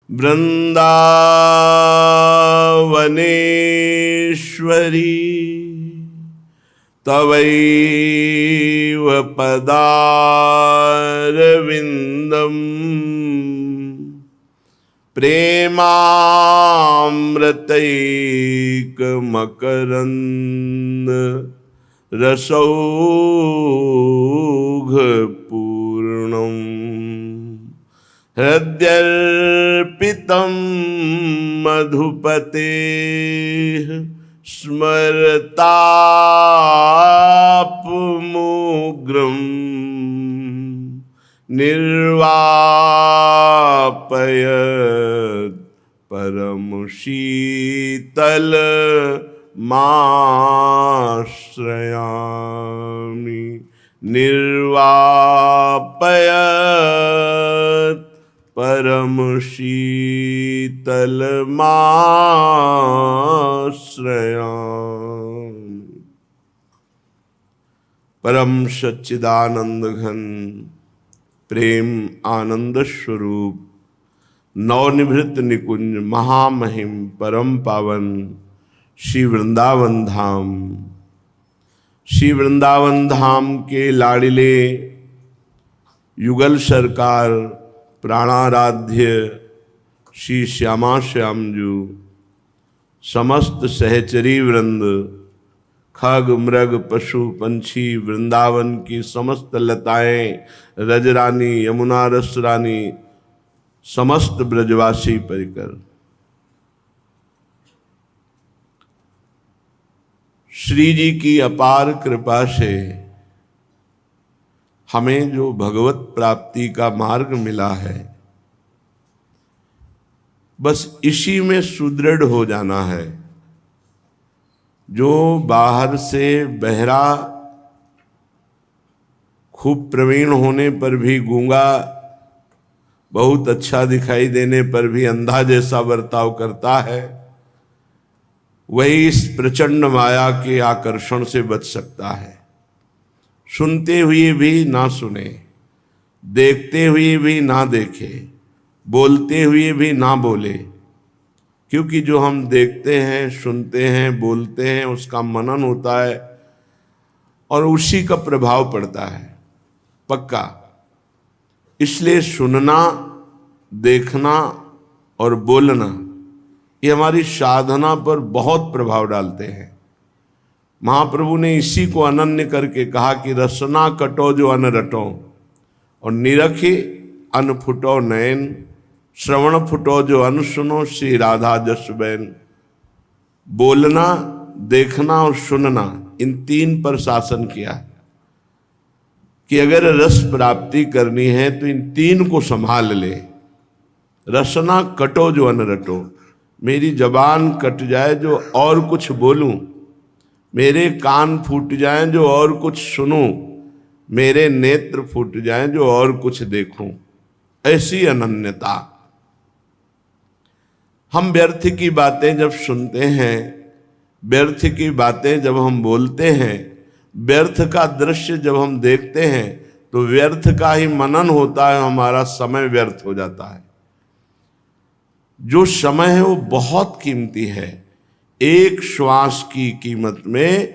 वृंदावनेश्वरी तवैव पदारविन्दम् प्रेमामृतैकमकरन्द रसौघपूर्णम् हृद्यर्पितं मधुपतेः स्मरतापमुग्रं निर्वापयत् परमशीतलमाश्रयामि निर्वापयत् परमशीतलमाश्रयामि। परम सच्चिदानंद घन प्रेम आनंद स्वरूप नवनिभृत निकुंज महामहिम परम पावन श्री वृंदावन धाम, श्री वृंदावन धाम के लाडिले युगल सरकार प्राणाराध्य श्री श्यामा श्यामजू, समस्त सहचरी वृंद, खग मृग पशु पंछी, वृंदावन की समस्त लताएं, रजरानी यमुना रसरानी, समस्त ब्रजवासी परिकर, श्री जी की अपार कृपा से हमें जो भगवत प्राप्ति का मार्ग मिला है, बस इसी में सुदृढ़ हो जाना है। जो बाहर से बहरा, खूब प्रवीण होने पर भी गूंगा, बहुत अच्छा दिखाई देने पर भी अंधा जैसा बर्ताव करता है, वही इस प्रचंड माया के आकर्षण से बच सकता है। सुनते हुए भी ना सुने, देखते हुए भी ना देखे, बोलते हुए भी ना बोले, क्योंकि जो हम देखते हैं, सुनते हैं, बोलते हैं, उसका मनन होता है और उसी का प्रभाव पड़ता है पक्का। इसलिए सुनना, देखना और बोलना ये हमारी साधना पर बहुत प्रभाव डालते हैं। महाप्रभु ने इसी को अनन्य करके कहा कि रसना कटो जो अन रटो और निरखी अन फुटो नयन, श्रवण फुटो जो अन सुनो श्री राधा जस बैन। बोलना, देखना और सुनना, इन तीन पर शासन किया कि अगर रस प्राप्ति करनी है तो इन तीन को संभाल ले। रसना कटो जो अन रटो, मेरी जबान कट जाए जो और कुछ बोलूं, मेरे कान फूट जाएं जो और कुछ सुनूं, मेरे नेत्र फूट जाएं जो और कुछ देखूं, ऐसी अनन्यता। हम व्यर्थ की बातें जब सुनते हैं, व्यर्थ की बातें जब हम बोलते हैं, व्यर्थ का दृश्य जब हम देखते हैं, तो व्यर्थ का ही मनन होता है, हमारा समय व्यर्थ हो जाता है। जो समय है वो बहुत कीमती है। एक श्वास की कीमत में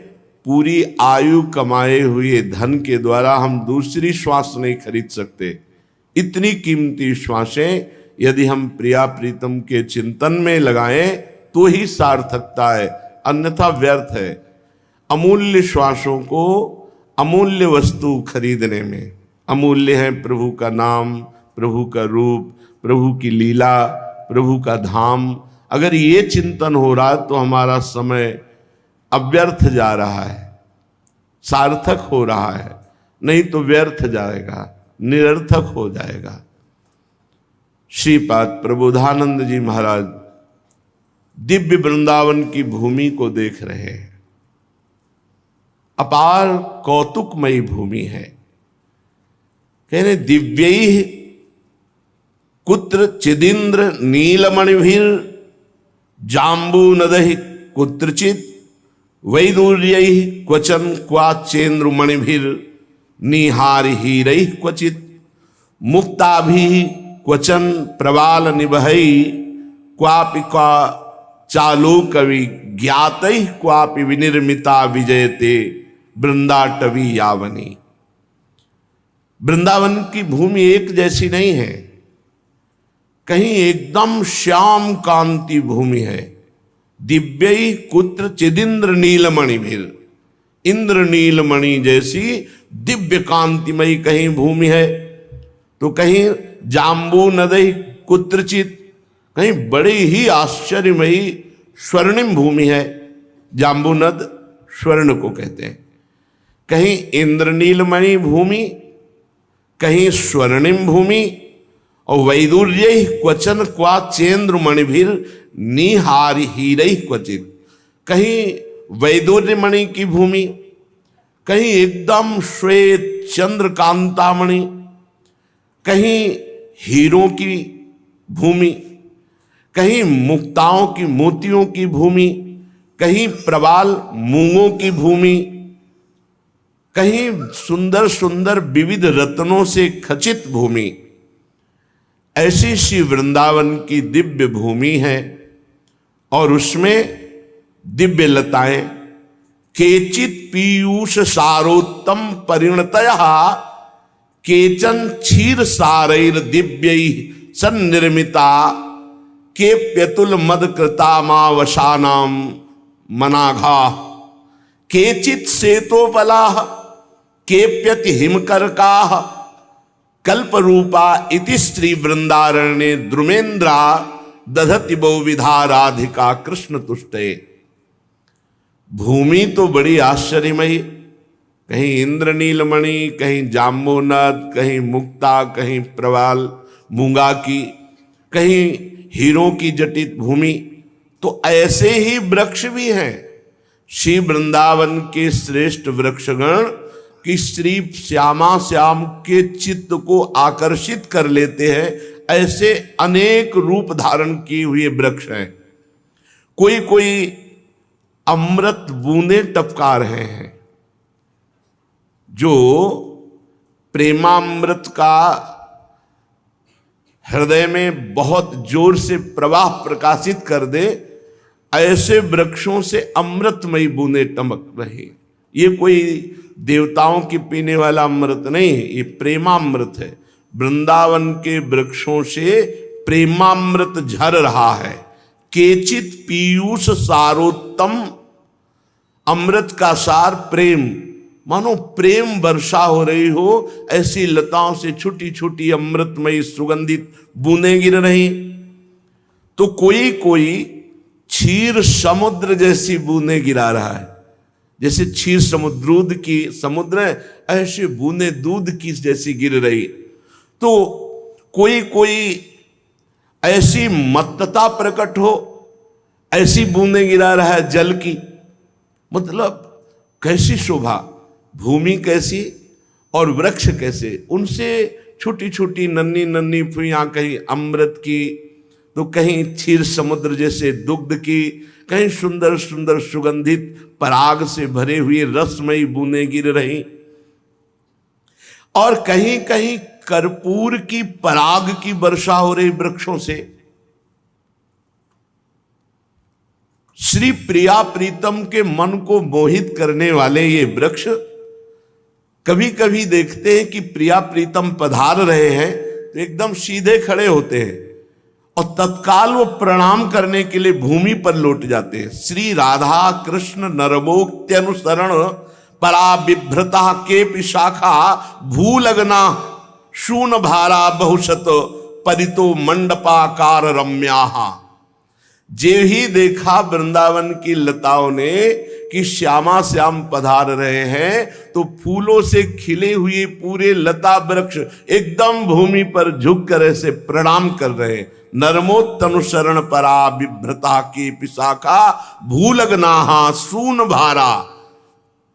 पूरी आयु कमाए हुए धन के द्वारा हम दूसरी श्वास नहीं खरीद सकते। इतनी कीमती श्वासें यदि हम प्रिया प्रीतम के चिंतन में लगाएं तो ही सार्थकता है, अन्यथा व्यर्थ है। अमूल्य श्वासों को अमूल्य वस्तु खरीदने में, अमूल्य है प्रभु का नाम, प्रभु का रूप, प्रभु की लीला, प्रभु का धाम। अगर ये चिंतन हो रहा है तो हमारा समय अव्यर्थ जा रहा है, सार्थक हो रहा है, नहीं तो व्यर्थ जाएगा, निरर्थक हो जाएगा। श्रीपाद प्रबोधानंद जी महाराज दिव्य वृंदावन की भूमि को देख रहे हैं। अपार कौतुकमयी भूमि है। कह रहे दिव्यैः कुत्र चिदिंद्र नीलमणिभिर जाम्बू नदहि कुत्रचित वैदूर्यैः क्वचन क्वाचेन्द्रुमणिभिर निहार हीरैः क्वचित मुक्ताभिः क्वचन प्रवाल निबहई क्वापि क्वा चालो कवि ज्ञातै क्वापि विनिर्मिता विजयते वृंदाटवी यावनी। वृंदावन की भूमि एक जैसी नहीं है, कहीं एकदम श्याम कांति भूमि है। दिव्यई कुत्र चिदिंद्र नीलमणि भी, इंद्र नीलमणि जैसी दिव्य कांतिमयी कहीं भूमि है, तो कहीं जाम्बू नदई कुत्रचित, कहीं बड़ी ही आश्चर्यमयी स्वर्णिम भूमि है। जाम्बू नद स्वर्ण को कहते हैं। कहीं इंद्रनीलमणि भूमि, कहीं स्वर्णिम भूमि, और वैदुर्य क्वचन क्वा चेन्द्रमणि भी निहारी हीरई क्वचित। कहीं वैदुर्यमणि की भूमि, कहीं एकदम श्वेत चंद्रकांतामणि, कहीं हीरों की भूमि, कहीं मुक्ताओं की मोतियों की भूमि, कहीं प्रवाल मूंगों की भूमि, कहीं सुंदर सुंदर विविध रत्नों से खचित भूमि। ऐसी सी वृंदावन की दिव्य भूमि है, और उसमें दिव्य लताएं केचित पीयूष सारोत्तम परिणतया केचन क्षीर सारैर दिव्यै सन्निर्मिता के प्यतुल मदकृतामावशानाम मनाघा केचित सेतोपला केप्यति हिमकरका कल्परूपा इति स्त्री वृंदारण्ये द्रुमेन्द्रा दधति बहुविधा राधिका कृष्ण तुष्टे। भूमि तो बड़ी आश्चर्यमयी, कहीं इंद्रनीलमणि, कहीं जाम्बूनद, कहीं मुक्ता, कहीं प्रवाल मूंगा की, कहीं हीरों की जटित भूमि। तो ऐसे ही वृक्ष भी हैं। श्री वृंदावन के श्रेष्ठ वृक्षगण कि श्री श्यामा श्याम के चित्त को आकर्षित कर लेते हैं, ऐसे अनेक रूप धारण किए हुए वृक्ष हैं। कोई कोई अमृत बूंदे टपका रहे हैं, जो प्रेमामृत का हृदय में बहुत जोर से प्रवाह प्रकाशित कर दे, ऐसे वृक्षों से अमृतमयी बूंदे टपक रही। ये कोई देवताओं की पीने वाला अमृत नहीं है, ये प्रेमामृत है। वृंदावन के वृक्षों से प्रेमामृत झर रहा है। केचित पीयूष सारोत्तम, अमृत का सार प्रेम, मानो प्रेम वर्षा हो रही हो, ऐसी लताओं से छोटी छोटी अमृतमयी सुगंधित बूंदें गिर रही। तो कोई कोई क्षीर समुद्र जैसी बूंदें गिरा रहा है, जैसे क्षीर समुद्र, दूध की समुद्र है, ऐसे बूंदें दूध की जैसी गिर रही। तो कोई कोई ऐसी मत्तता प्रकट हो, ऐसी बूंदें गिरा रहा है जल की। मतलब कैसी शोभा, भूमि कैसी और वृक्ष कैसे, उनसे छोटी छोटी नन्ही नन्ही फुइयां, कहीं अमृत की तो कहीं क्षीर समुद्र जैसे दुग्ध की, कहीं सुंदर सुंदर सुगंधित पराग से भरे हुए रसमयी बूंदें गिर रही, और कहीं कहीं कर्पूर की पराग की वर्षा हो रही वृक्षों से। श्री प्रिया प्रीतम के मन को मोहित करने वाले ये वृक्ष, कभी कभी देखते हैं कि प्रिया प्रीतम पधार रहे हैं तो एकदम सीधे खड़े होते हैं और तत्काल वो प्रणाम करने के लिए भूमि पर लौट जाते हैं। श्री राधा कृष्ण नरमोक्त्यनुसरण परा बिभ्रता के पिशाखा भूलग्ना शून भारा बहुशत परितो मंडपाकार रम्याहा। जे ही देखा वृंदावन की लताओं ने कि श्यामा श्याम पधार रहे हैं, तो फूलों से खिले हुए पूरे लता वृक्ष एकदम भूमि पर झुक कर ऐसे प्रणाम कर रहे हैं। नरमोत्तनुसरण परा बिभ्रता की पिशाखा भूलग्नाहा सून भारा,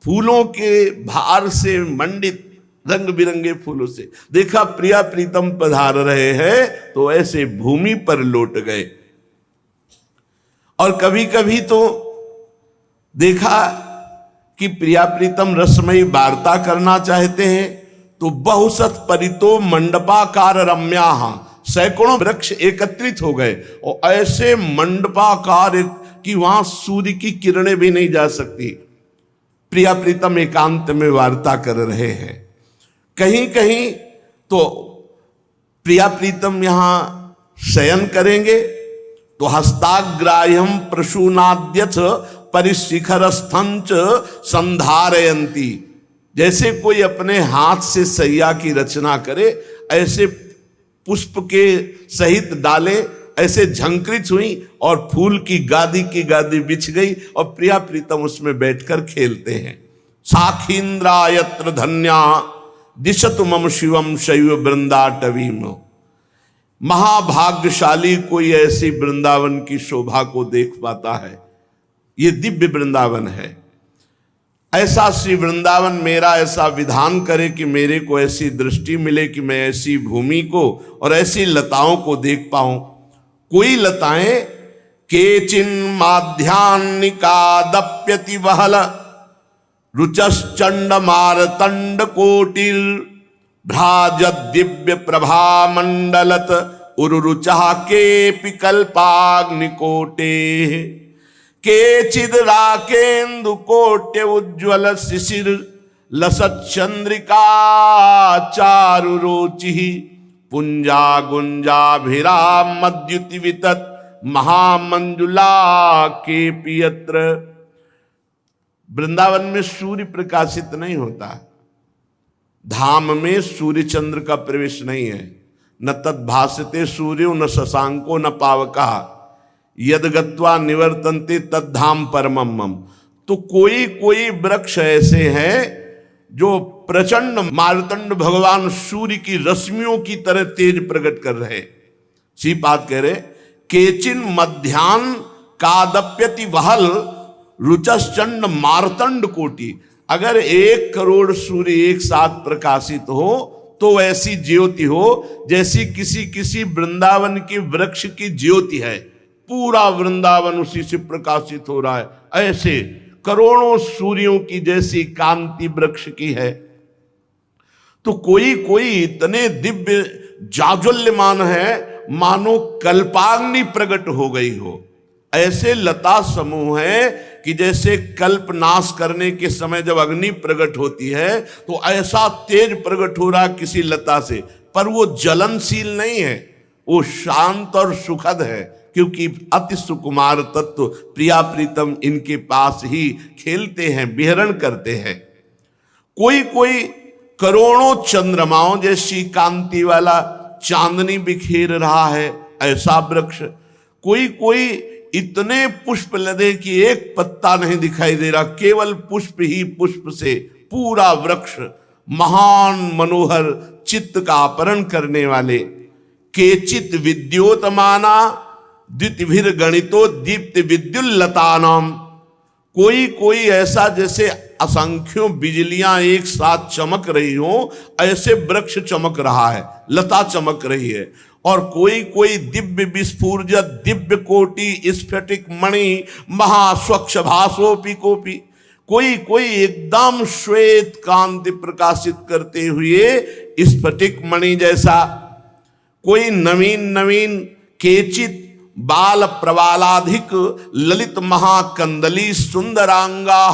फूलों के भार से मंडित रंग बिरंगे फूलों से देखा प्रिया प्रीतम पधार रहे हैं, तो ऐसे भूमि पर लौट गए। और कभी कभी तो देखा कि प्रिया प्रीतम रसमयी वार्ता करना चाहते हैं, तो बहुसत परितो मंडपाकार रम्याहा, सैकड़ों वृक्ष एकत्रित हो गए और ऐसे मंडपाकार कि वहां सूर्य की किरणें भी नहीं जा सकती। प्रिया प्रीतम एकांत में वार्ता कर रहे हैं। कहीं कहीं तो प्रिया प्रीतम यहां शयन करेंगे तो हस्ताग्राह्यम प्रसूनाद्यथ परिशिखर स्थंच संधारयंती, जैसे कोई अपने हाथ से सैया की रचना करे ऐसे पुष्प के सहित डाले ऐसे झंकृत हुई और फूल की गादी बिछ गई और प्रिया प्रीतम उसमें बैठकर खेलते हैं। साखीन्द्रा यत्र धन्या दिशतु मम शिवम शैव वृंदाटवीम। महाभाग्यशाली कोई ऐसी वृंदावन की शोभा को देख पाता है। ये दिव्य वृंदावन है। ऐसा श्री वृंदावन मेरा ऐसा विधान करे कि मेरे को ऐसी दृष्टि मिले कि मैं ऐसी भूमि को और ऐसी लताओं को देख पाऊं। कोई लताएं केचिन माध्यान्निकादप्यति वहल रुचश्चंड मारतंड कोटिर भ्राजत दिव्य प्रभा मंडलत उरुरुचा केपि कल्पाग्निकोटे केचिद राकेन्दु कोट्य उज्ज्वल शिशिर लसत चंद्रिका चारु रुचि पुंजा गुंजाभिरा मद्युति वितत महामंजुला के पियत्र। वृंदावन में सूर्य प्रकाशित नहीं होता। धाम में सूर्य चंद्र का प्रवेश नहीं है। न तद्भासते सूर्यो न शशांको न पावका यदगत्वा निवर्तन्ते तद्धाम परमम मम। तो कोई कोई वृक्ष ऐसे हैं जो प्रचंड मारतंड भगवान सूर्य की रश्मियों की तरह तेज प्रकट कर रहे। श्रीपाद कह रहे केचिन मध्यान कादप्यति वहल रुचश्चंड मारतंड कोटि। अगर 1 करोड़ सूर्य एक साथ प्रकाशित हो तो ऐसी ज्योति हो जैसी किसी वृंदावन की वृक्ष की ज्योति है। पूरा वृंदावन उसी से प्रकाशित हो रहा है। ऐसे करोड़ों सूर्यों की जैसी कांति वृक्ष की है। तो कोई कोई इतने दिव्य जाज्वल्यमान है मानो कल्पाग्नि प्रकट हो गई हो। ऐसे लता समूह है कि जैसे कल्प नाश करने के समय जब अग्नि प्रकट होती है तो ऐसा तेज प्रकट हो रहा किसी लता से, पर वो जलनशील नहीं है, वो शांत और सुखद है, क्योंकि अति सुकुमार तत्व प्रिया प्रीतम इनके पास ही खेलते हैं, विहरण करते हैं। कोई कोई करोड़ों चंद्रमाओं जैसी कांति वाला चांदनी बिखेर रहा है ऐसा वृक्ष। कोई कोई इतने पुष्प लदे कि एक पत्ता नहीं दिखाई दे रहा, केवल पुष्प ही पुष्प से पूरा वृक्ष महान मनोहर चित्त का अपहरण करने वाले। केचित विद्योतमाना द्वितिभिर गणितो दीप्त विद्युल्लतानाम। कोई कोई ऐसा जैसे असंख्यों बिजलियां एक साथ चमक रही हो ऐसे वृक्ष चमक रहा है, लता चमक रही है। और कोई कोई दिव्य विस्फूर्जत दिव्य कोटि स्फटिक मणि महास्वच्छ भासोपि कोपि। कोई कोई एकदम श्वेत कांति प्रकाशित करते हुए स्फटिक मणि जैसा। कोई नवीन नवीन केचित बाल प्रवालाधिक ललित महाकंदली सुंदरांगा।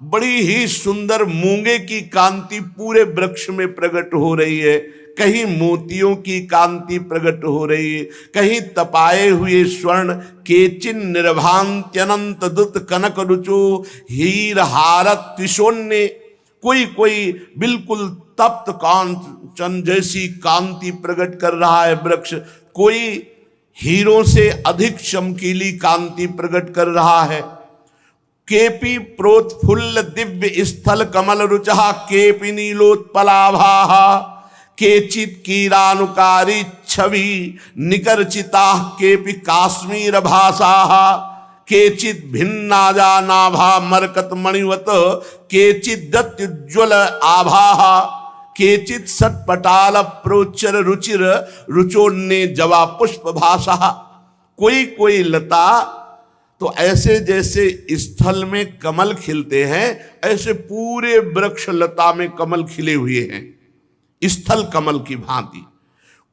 बड़ी ही सुंदर मूंगे की कांति पूरे वृक्ष में प्रकट हो रही है। कहीं मोतियों की कांति प्रकट हो रही है, कहीं तपाए हुए स्वर्ण केचिन निर्भांत्यनंत दुत कनक रुचो हीर हारत त्रिशोन्य। कोई कोई बिल्कुल तप्त कांचन जैसी कांति प्रकट कर रहा है वृक्ष। कोई हीरों से अधिक चमकीली कांति प्रकट कर रहा है। केपि प्रोत्फुल्ल दिव्य स्थल कमल रुचहा केपि नीलोत्पलाभा। केचित कीरानुकारी छवि निकरचिता केपि काश्मीर भाषा। केचित भिन्नाजा नाभा मरकत मणिवत केचित दत्युज्ज्वल आभा। केचित सटपटाल प्रोच्चर रुचिर रुचोन्ने जवा पुष्प भाषा। कोई कोई लता तो ऐसे जैसे स्थल में कमल खिलते हैं ऐसे पूरे वृक्ष लता में कमल खिले हुए हैं, स्थल कमल की भांति।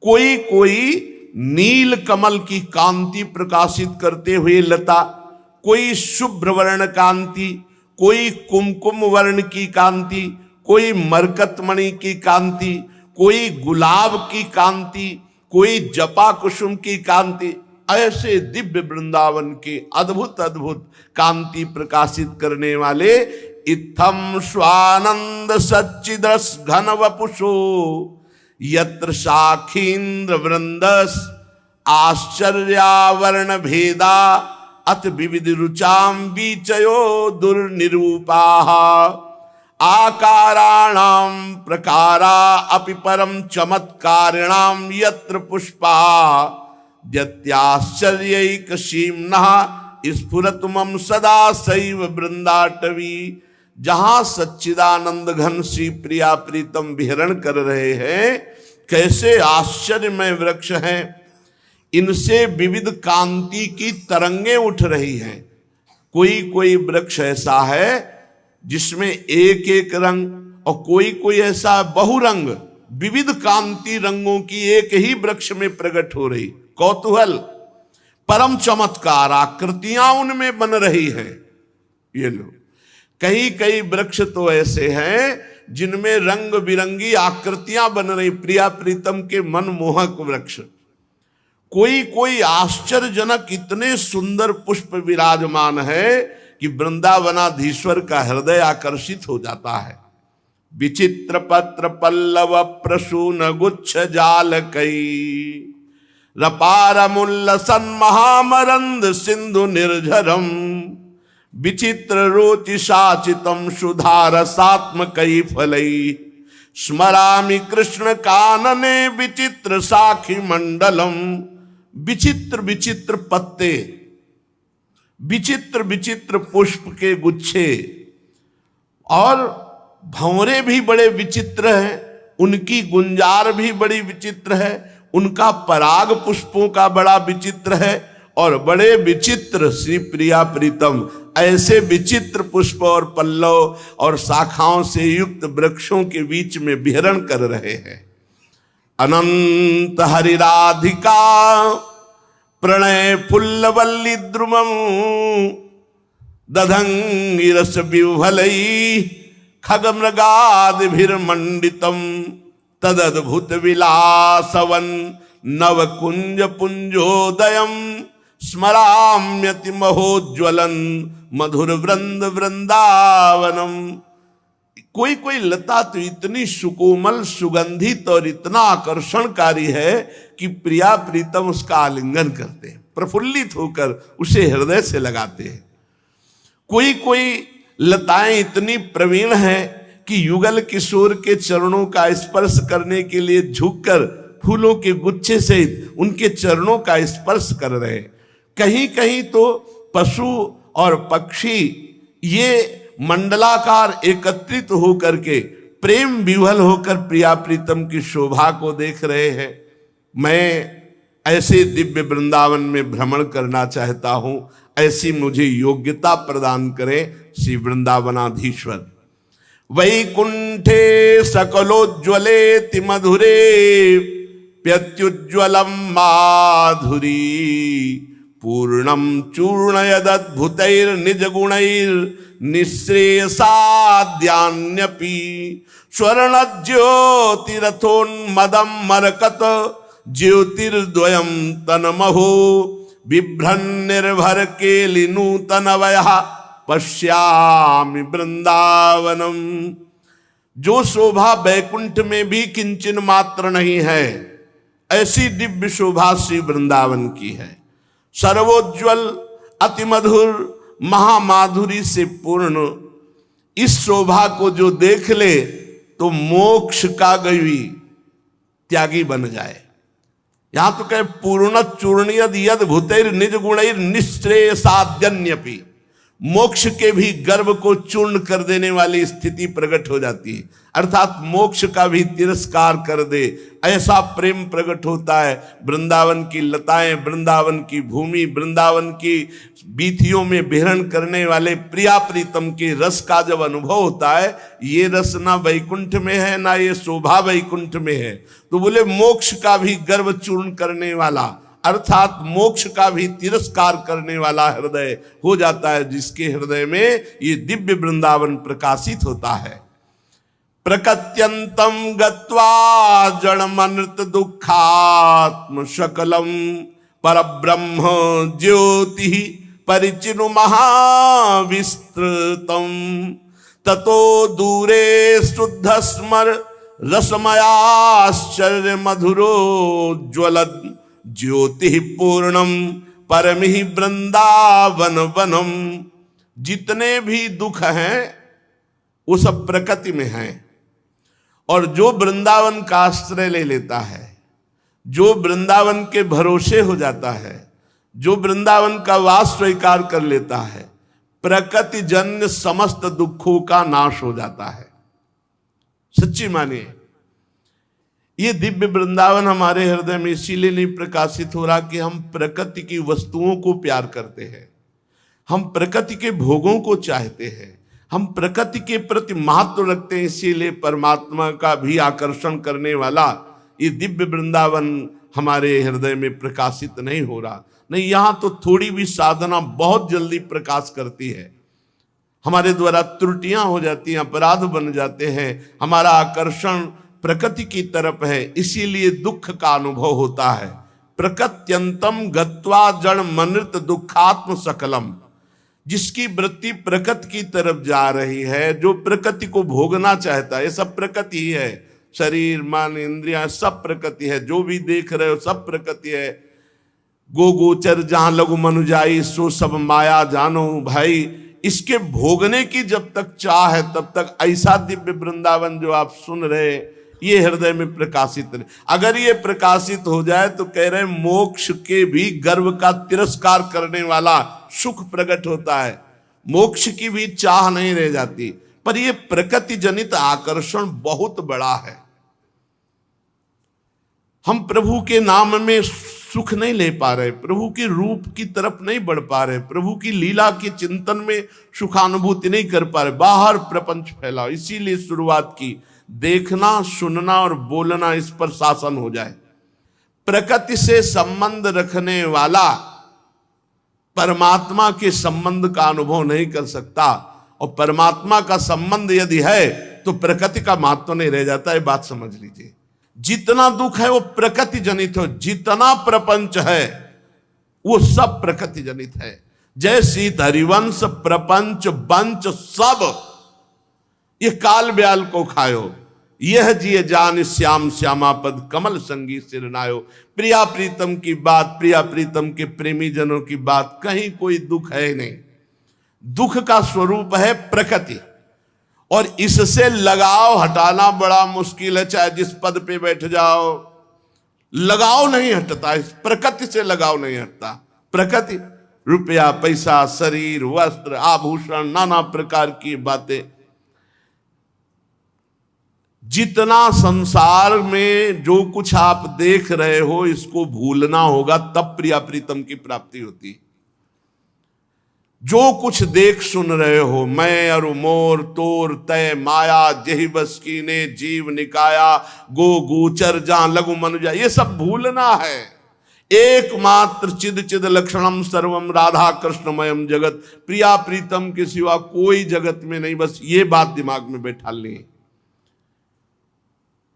कोई कोई नील कमल की कांति प्रकाशित करते हुए लता, कोई शुभ्र वर्ण कांति, कोई कुमकुम वर्ण की कांति, कोई मरकतमणि की कांति, कोई गुलाब की कांति, कोई जपा कुसुम की कांति, ऐसे दिव्य वृंदावन के अद्भुत अद्भुत कांति प्रकाशित करने वाले इत्थम स्वानंद सच्चिदस घन वपुषो यत्र शाखीन्द्र वृंदस आश्चर्यावर्ण भेदा अथ विविध रुचाम बीचयो दुर्निरूपा आकाराणाम प्रकारा अपि परम चमत्कारिणाम यत्र पुष्पा द्यत्याश्चर्यैक सीम्नः स्फुरतुमं सदा सैव वृंदाटवी। जहां सच्चिदानंद घन श्री प्रिया प्रीतम विहरण कर रहे हैं, कैसे आश्चर्यमय वृक्ष हैं, इनसे विविध कांति की तरंगे उठ रही हैं। कोई कोई वृक्ष ऐसा है जिसमें एक एक रंग, और कोई कोई ऐसा बहुरंग विविध कांति रंगों की एक ही वृक्ष में प्रकट हो रही। कौतूहल, परम चमत्कार, आकृतियां उनमें बन रही हैं। ये लो, कई कई वृक्ष तो ऐसे हैं जिनमें रंग बिरंगी आकृतियां बन रही, प्रिया प्रीतम के मनमोहक वृक्ष। कोई कोई आश्चर्यजनक इतने सुंदर पुष्प विराजमान है कि वृंदावनाधीश्वर का हृदय आकर्षित हो जाता है। विचित्र पत्र पल्लव प्रसून गुच्छ जाल कई रपारमुल्लसन महामरंद सिंधु निर्झरम विचित्र रोचिशाचितम सुधारसात्मकई फलई स्मरामि कृष्ण कानने विचित्र साखी मंडलम। विचित्र विचित्र पत्ते, विचित्र विचित्र पुष्प के गुच्छे, और भंवरे भी बड़े विचित्र हैं, उनकी गुंजार भी बड़ी विचित्र है, उनका पराग पुष्पों का बड़ा विचित्र है, और बड़े विचित्र श्री प्रिया प्रीतम ऐसे विचित्र पुष्प और पल्लव और शाखाओं से युक्त वृक्षों के बीच में विहरण कर रहे हैं। अनंत हरिराधिका प्रणय फुल्लवल्ली द्रुमं दधंगिरस विह्वलई खगमृगादिभिर्मंडितम तदद्भुत विलासवन नवकुंज पुंजोदयम स्मराम्यति महोज्वलन मधुर वृंद वृंदावनम। कोई कोई लता तो इतनी सुकोमल, सुगंधित और इतना आकर्षणकारी है कि प्रिया प्रीतम उसका आलिंगन करते हैं, प्रफुल्लित होकर उसे हृदय से लगाते हैं। कोई कोई लताएं इतनी प्रवीण हैं कि युगल किशोर के चरणों का स्पर्श करने के लिए झुककर फूलों के गुच्छे सहित उनके चरणों का स्पर्श कर रहे हैं। कहीं कहीं तो पशु और पक्षी ये मंडलाकार एकत्रित होकर के प्रेम विह्वल होकर प्रिया प्रीतम की शोभा को देख रहे हैं। मैं ऐसे दिव्य वृंदावन में भ्रमण करना चाहता हूं, ऐसी मुझे योग्यता प्रदान करें श्री वृंदावनाधीश्वर। वैकुंठे सकलोज्ज्वलेति मधुरे प्यत्युज्ज्वलम माधुरी पूर्णम चूर्णयदद्भुतैर निज गुणैर निःश्रेयसाद्यान्यपि स्वर्ण ज्योतिरथोन्मदम मरकत ज्योतिर्द्वयम तन्महो बिभ्रन निर्भर केलि नूतन वयः पश्यामि वृंदावनम। जो शोभा बैकुंठ में भी किंचन मात्र नहीं है, ऐसी दिव्य शोभा श्री वृंदावन की है। सर्वोज्वल, अति मधुर, महामाधुरी से पूर्ण इस शोभा को जो देख ले तो मोक्ष का गई त्यागी बन जाए। यहां तो कहे पूर्ण चूर्णयद यद भूतैर निज गुणैर निःश्रेयसाद्यन्यपि। मोक्ष के भी गर्व को चूर्ण कर देने वाली स्थिति प्रकट हो जाती है, अर्थात मोक्ष का भी तिरस्कार कर दे, ऐसा प्रेम प्रकट होता है। वृंदावन की लताएं, वृंदावन की भूमि, वृंदावन की बीथियों में विहरण करने वाले प्रिया प्रीतम के रस का जब अनुभव होता है, ये रस ना वैकुंठ में है ना ये शोभा वैकुंठ में है। तो बोले मोक्ष का भी गर्व चूर्ण करने वाला, अर्थात मोक्ष का भी तिरस्कार करने वाला हृदय हो जाता है, जिसके हृदय में ये दिव्य वृंदावन प्रकाशित होता है। प्रकत्यंतम गत्वा जड़मनृत दुखात्म सकलम परब्रह्म ज्योति परिचिनु महाविस्तृतम ततो दूरे शुद्ध स्मर रसमयाश्चर्य मधुरोज्ज्वलद ज्योति पूर्णम परमहि वृंदावन वनम। जितने भी दुख हैं वो सब प्रकृति में हैं, और जो वृंदावन का आश्रय ले लेता है, जो वृंदावन के भरोसे हो जाता है, जो वृंदावन का वास स्वीकार कर लेता है, प्रकृति जन्य समस्त दुखों का नाश हो जाता है। सच्ची मानिए, ये दिव्य वृंदावन हमारे हृदय में इसीलिए नहीं प्रकाशित हो रहा कि हम प्रकृति की वस्तुओं को प्यार करते हैं, हम प्रकृति के भोगों को चाहते हैं, हम प्रकृति के प्रति महत्व रखते हैं, इसीलिए परमात्मा का भी आकर्षण करने वाला ये दिव्य वृंदावन हमारे हृदय में प्रकाशित नहीं हो रहा। नहीं, यहाँ तो थोड़ी भी साधना बहुत जल्दी प्रकाश करती है, हमारे द्वारा त्रुटियां हो जाती हैं, अपराध बन जाते हैं, हमारा आकर्षण प्रकृति की तरफ है, इसीलिए दुख का अनुभव होता है। प्रकृत्यंतम गत्वा जड़ मनृत दुखात्म सकलम, जिसकी वृत्ति प्रकृति की तरफ जा रही है, जो प्रकृति को भोगना चाहता है, ये सब प्रकृति ही है, शरीर मन इंद्रियां सब प्रकृति है, जो भी देख रहे हो सब प्रकृति है। गो गोचर जहां लघु मनुजाई सो सब माया जानो भाई, इसके भोगने की जब तक चाह है तब तक ऐसा दिव्य वृंदावन जो आप सुन रहे ये हृदय में प्रकाशित नहीं। अगर ये प्रकाशित हो जाए तो कह रहे मोक्ष के भी गर्व का तिरस्कार करने वाला सुख प्रकट होता है, मोक्ष की भी चाह नहीं रह जाती। पर ये प्रकृति जनित आकर्षण बहुत बड़ा है। हम प्रभु के नाम में सुख नहीं ले पा रहे, प्रभु के रूप की तरफ नहीं बढ़ पा रहे, प्रभु की लीला के चिंतन में सुखानुभूति नहीं कर पा रहे, बाहर प्रपंच फैला। इसीलिए शुरुआत की, देखना सुनना और बोलना इस पर शासन हो जाए। प्रकृति से संबंध रखने वाला परमात्मा के संबंध का अनुभव नहीं कर सकता, और परमात्मा का संबंध यदि है तो प्रकृति का महत्व नहीं रह जाता है। बात समझ लीजिए, जितना दुख है वो प्रकृति जनित हो, जितना प्रपंच है वो सब प्रकृति जनित है। जय सीत हरिवंश प्रपंच बंच सब ये काल ब्याल को खायो, यह जिए जान श्याम श्यामा पद कमल संगी सिरनायो। प्रिया प्रीतम की बात, प्रिया प्रीतम के प्रेमी जनों की बात, कहीं कोई दुख है नहीं। दुख का स्वरूप है प्रकृति, और इससे लगाव हटाना बड़ा मुश्किल है। चाहे जिस पद पे बैठ जाओ, लगाव नहीं हटता, इस प्रकृति से लगाव नहीं हटता। प्रकृति रुपया पैसा शरीर वस्त्र आभूषण नाना प्रकार की बातें, जितना संसार में जो कुछ आप देख रहे हो इसको भूलना होगा, तब प्रिया प्रीतम की प्राप्ति होती। जो कुछ देख सुन रहे हो, मैं और मोर तोर तय माया जेहि बस कीने जीव निकाया गो गोचर जहां लघु मनुजा, ये सब भूलना है। एकमात्र चिद चिद लक्षणम सर्वम राधा कृष्णमयम जगत, प्रिया प्रीतम के सिवा कोई जगत में नहीं, बस ये बात दिमाग में बैठा ली।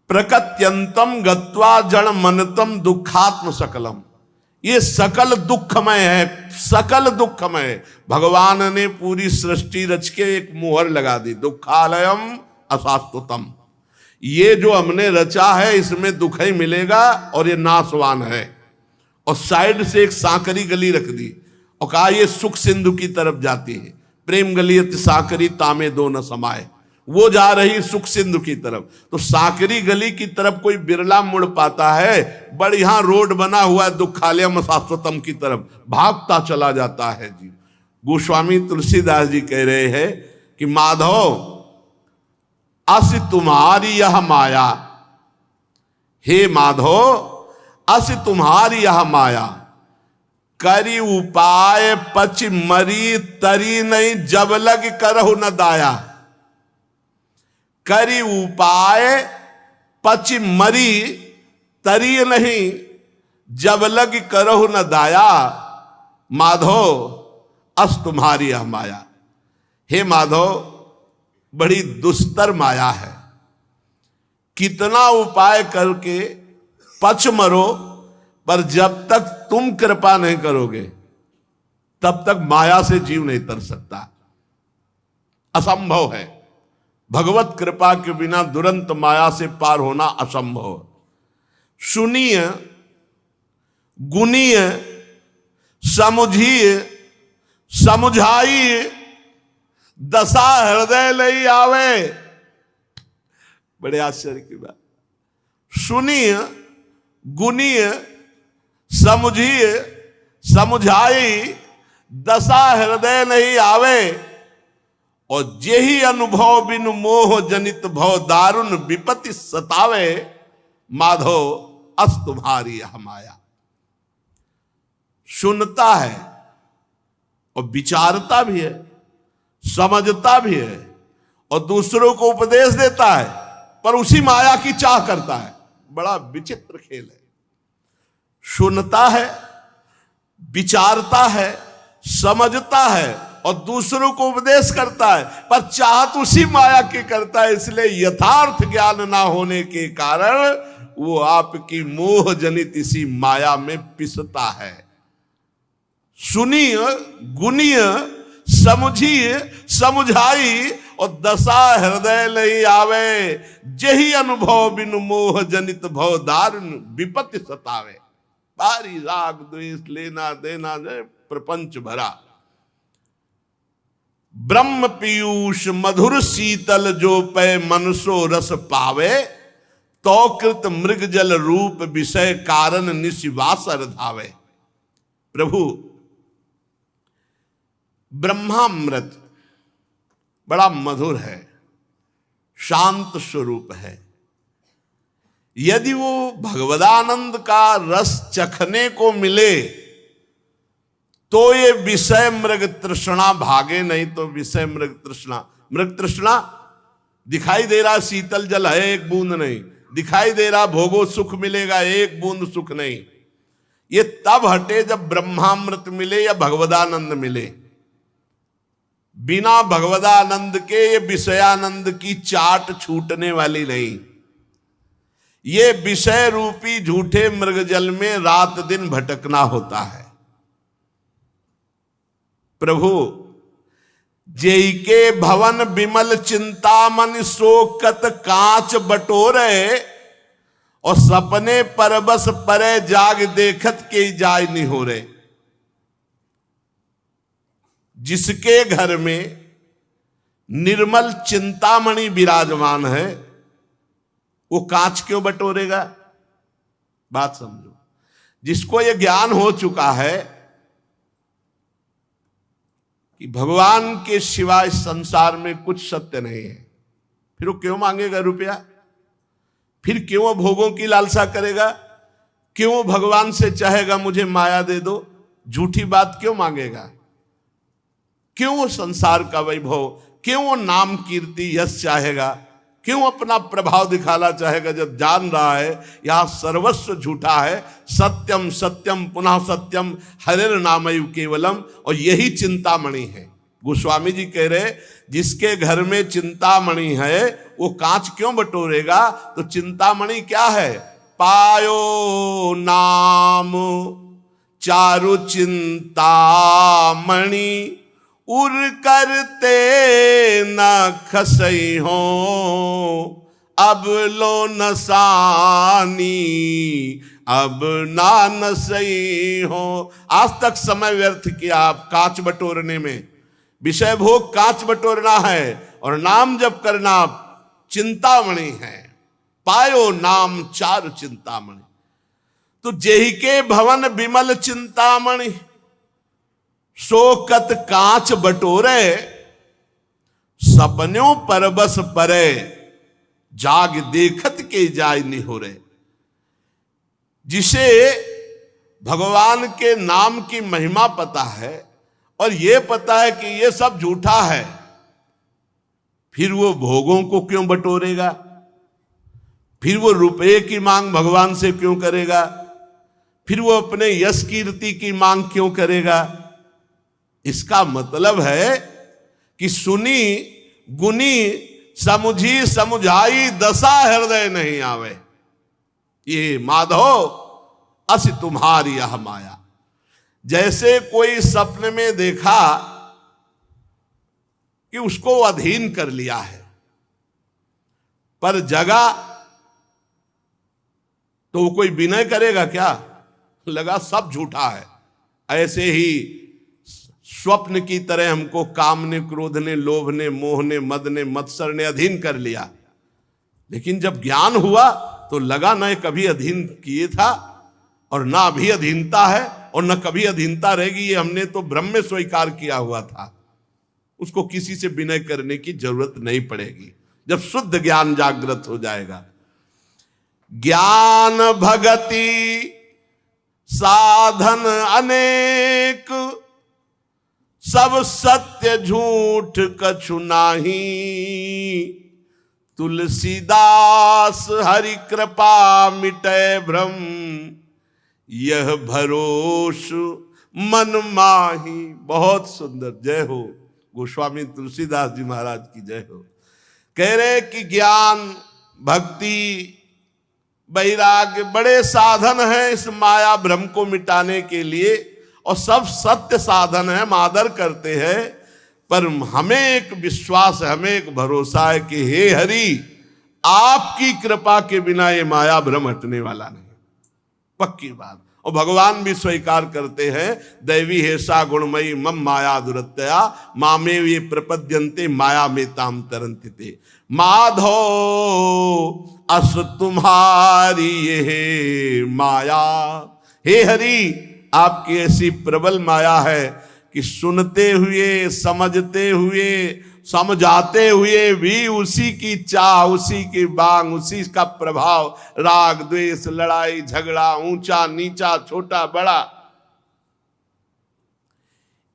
प्रकृत्यंतम गत्वा जड़ मनतम दुखात्म सकलम, ये सकल दुखमय है, सकल दुखमय। भगवान ने पूरी सृष्टि रच के एक मुहर लगा दी, दुखालयम अशाश्वतम। ये जो हमने रचा है इसमें दुख ही मिलेगा और ये नाशवान है। और साइड से एक सांकरी गली रख दी और कहा ये सुख सिंधु की तरफ जाती है, प्रेम गली अति सांकरी तामे दो न समाये, वो जा रही सुख सिंधु की तरफ। तो सांकरी गली की तरफ कोई बिरला मुड़ पाता है, बढ़िया रोड बना हुआ है दुखालयम शाश्वतम की तरफ, भागता चला जाता है जी। गोस्वामी तुलसीदास जी कह रहे हैं कि माधव अस तुम्हारी यह माया, हे माधव अस तुम्हारी यह माया, करी उपाय पच मरी तरी नहीं जब लग करहु न दाया। करी उपाय पच मरी तरी नहीं जब लग करहु न दाया। माधव अस तुम्हारी यह माया, हे माधव बड़ी दुस्तर माया है। कितना उपाय करके पच मरो, पर जब तक तुम कृपा नहीं करोगे तब तक माया से जीव नहीं तर सकता, असंभव है। भगवत कृपा के बिना दुरंत माया से पार होना असंभव। सुनिए गुनिए समझिए समझाइए, दशा हृदय लई आवे। बड़े आश्चर्य की बात। सुनिए गुनिए समझिए समझाई, दशा हृदय नहीं आवे। और जेहि अनुभव बिनु मोह जनित भव दारुण विपत्ति सतावे। माधव अस तुम्हारी यह माया। सुनता है और विचारता भी है, समझता भी है और दूसरों को उपदेश देता है, पर उसी माया की चाह करता है। बड़ा विचित्र खेल है। सुनता है, विचारता है, समझता है और दूसरों को उपदेश करता है, पर चाहत उसी माया की करता है। इसलिए यथार्थ ज्ञान ना होने के कारण वो आपकी मोह जनित इसी माया में पिसता है। सुनिए गुनिए समझिए समझाई और दशा हृदय लई आवे। जेहि अनुभव बिनु मोह जनित भव दारुण विपत्ति सतावे। बारी राग द्वेष लेना देना प्रपंच भरा। ब्रह्म पीयूष मधुर शीतल जो पै मनसो रस पावे। तो कृत मृग जल रूप विषय कारण निशिवासर धावे। प्रभु ब्रह्मामृत बड़ा मधुर है, शांत स्वरूप है। यदि वो भगवदानंद का रस चखने को मिले तो ये विषय मृग तृष्णा भागे, नहीं तो विषय मृग तृष्णा दिखाई दे रहा शीतल जल है, एक बूंद नहीं दिखाई दे रहा। भोगो सुख मिलेगा, एक बूंद सुख नहीं। ये तब हटे जब ब्रह्मामृत मिले या भगवदानंद मिले। बिना भगवदानंद के ये विषयानंद की चाट छूटने वाली नहीं। ये विषय रूपी झूठे मृगजल में रात दिन भटकना होता है। प्रभु जेई के भवन विमल चिंतामन शोकत कांच बटोरे। और सपने परबस परे जाग देखत के जाय नहीं हो रहे। जिसके घर में निर्मल चिंतामणि विराजमान है वो कांच क्यों बटोरेगा? बात समझो। जिसको ये ज्ञान हो चुका है कि भगवान के सिवाय संसार में कुछ सत्य नहीं है, फिर वो क्यों मांगेगा रुपया? फिर क्यों वो भोगों की लालसा करेगा? क्यों वो भगवान से चाहेगा मुझे माया दे दो? झूठी बात क्यों मांगेगा? क्यों वो संसार का वैभव, क्यों वो नाम कीर्ति यश चाहेगा? क्यों अपना प्रभाव दिखाना चाहेगा जब जान रहा है यहां सर्वस्व झूठा है? सत्यम सत्यम पुनः सत्यम हरिर नामैव केवलम। और यही चिंतामणि है। गोस्वामी जी कह रहे जिसके घर में चिंतामणि है वो कांच क्यों बटोरेगा? तो चिंतामणि क्या है? पायो नाम चारु चिंतामणि उर करते न खसई हो अब लो नसानी अब ना नसई हो। आज तक समय व्यर्थ किया आप कांच बटोरने में। विषय भोग कांच बटोरना है और नाम जप करना चिंतामणि है। पायो नाम चारु चिंतामणि। तो जेहि के भवन विमल चिंतामणि, शोकत कांच बटोरे, सपनों परबस परे, जाग देखत के जाय निहोरे। जिसे भगवान के नाम की महिमा पता है और ये पता है कि ये सब झूठा है, फिर वो भोगों को क्यों बटोरेगा? फिर वो रुपए की मांग भगवान से क्यों करेगा? फिर वो अपने यश कीर्ति की मांग क्यों करेगा? इसका मतलब है कि सुनी गुनी समुझी समुझाई दशा हृदय नहीं आवे। ये माधव अस तुम्हारी यह माया। जैसे कोई सपने में देखा कि उसको अधीन कर लिया है, पर जगा तो वो कोई विनय करेगा क्या? लगा सब झूठा है। ऐसे ही स्वप्न की तरह हमको काम ने, क्रोध ने, लोभ ने, मोह ने, मद ने, मत्सर ने अधीन कर लिया। लेकिन जब ज्ञान हुआ तो लगा न कभी अधीन किए था और ना अभी अधीनता है और न कभी अधीनता रहेगी। ये हमने तो ब्रह्म में स्वीकार किया हुआ था। उसको किसी से विनय करने की जरूरत नहीं पड़ेगी जब शुद्ध ज्ञान जागृत हो जाएगा। ज्ञान भगति साधन अनेक, सब सत्य झूठ कछु नाही। तुलसीदास हरि कृपा मिटे भ्रम, यह भरोस मन माही। बहुत सुंदर, जय हो गोस्वामी तुलसीदास जी महाराज की जय हो। कह रहे कि ज्ञान, भक्ति, वैराग्य बड़े साधन हैं इस माया भ्रम को मिटाने के लिए, और सब सत्य साधन है, हम आदर करते हैं। पर हमें एक विश्वास है, हमें एक भरोसा है कि हे हरि, आपकी कृपा के बिना ये माया भ्रम हटने वाला नहीं, पक्की बात। और भगवान भी स्वीकार करते हैं, दैवी हेषा गुणमयी मम माया दुरत्यया, मामे ये प्रपद्यन्ते माया में ताम तरंते। माधो अस तुम्हारी ये माया। हे हरि, आपकी ऐसी प्रबल माया है कि सुनते हुए, समझते हुए, समझाते हुए भी उसी की चाह, उसी की बांग, उसी का प्रभाव, राग द्वेष, लड़ाई झगड़ा, ऊंचा नीचा, छोटा बड़ा,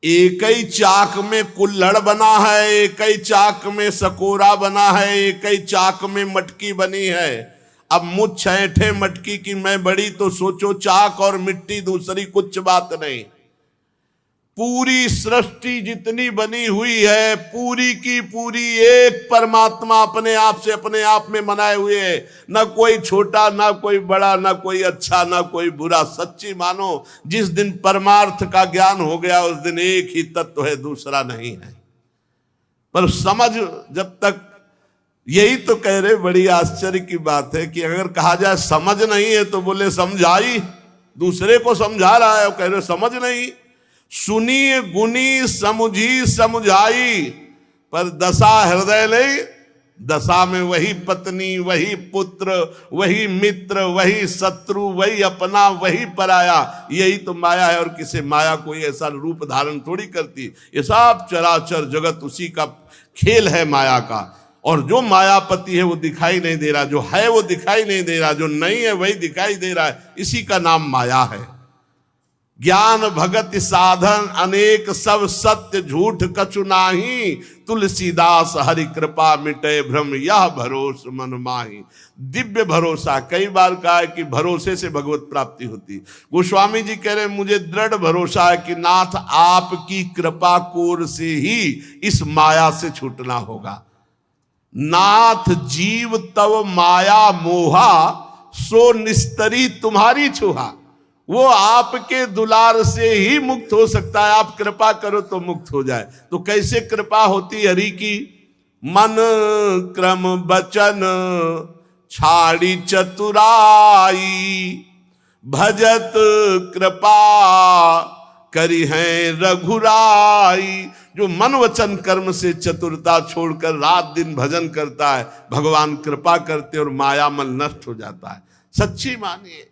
एक ही चाक में कुल्हड़ बना है, एक ही चाक में सकोरा बना है, एक ही चाक में मटकी बनी है। अब मुझ ऐठे मटकी की मैं बड़ी तो सोचो चाक और मिट्टी दूसरी, कुछ बात नहीं। पूरी सृष्टि जितनी बनी हुई है, पूरी की पूरी एक परमात्मा अपने आप से अपने आप में बनाए हुए है। ना कोई छोटा, ना कोई बड़ा, ना कोई अच्छा, ना कोई बुरा। सच्ची मानो, जिस दिन परमार्थ का ज्ञान हो गया उस दिन एक ही तत्व है, दूसरा नहीं है। पर समझ जब तक, यही तो कह रहे, बड़ी आश्चर्य की बात है कि अगर कहा जाए समझ नहीं है तो बोले समझाई, दूसरे को समझा रहा है, कह रहे समझ नहीं। सुनी गुनी समुझी समुझाई, पर दशा हृदय नहीं। दशा में वही पत्नी, वही पुत्र, वही मित्र, वही शत्रु, वही अपना, वही पराया। यही तो माया है। और किसी माया कोई ऐसा रूप धारण थोड़ी करती। ये सब चराचर जगत उसी का खेल है, माया का। और जो मायापति है वो दिखाई नहीं दे रहा, जो है वो दिखाई नहीं दे रहा, जो नहीं है वही दिखाई दे रहा है। इसी का नाम माया है। ज्ञान भगत साधन अनेक, सब सत्य झूठ कछु नाही। तुलसीदास हरि कृपा मिटे भ्रम, यह भरोस मन माही। दिव्य भरोसा, कई बार कहा है कि भरोसे से भगवत प्राप्ति होती। गोस्वामी जी कह रहे मुझे दृढ़ भरोसा है कि नाथ आपकी कृपा कोर से ही इस माया से छूटना होगा। नाथ जीव तव माया मोहा, सो निस्तरी तुम्हारी छुहा। वो आपके दुलार से ही मुक्त हो सकता है। आप कृपा करो तो मुक्त हो जाए। तो कैसे कृपा होती हरि की? मन क्रम बचन छाड़ी चतुराई, भजत कृपा करी है रघुराई। जो मन वचन कर्म से चतुरता छोड़कर रात दिन भजन करता है, भगवान कृपा करते और माया मन नष्ट हो जाता है। सच्ची मानिए,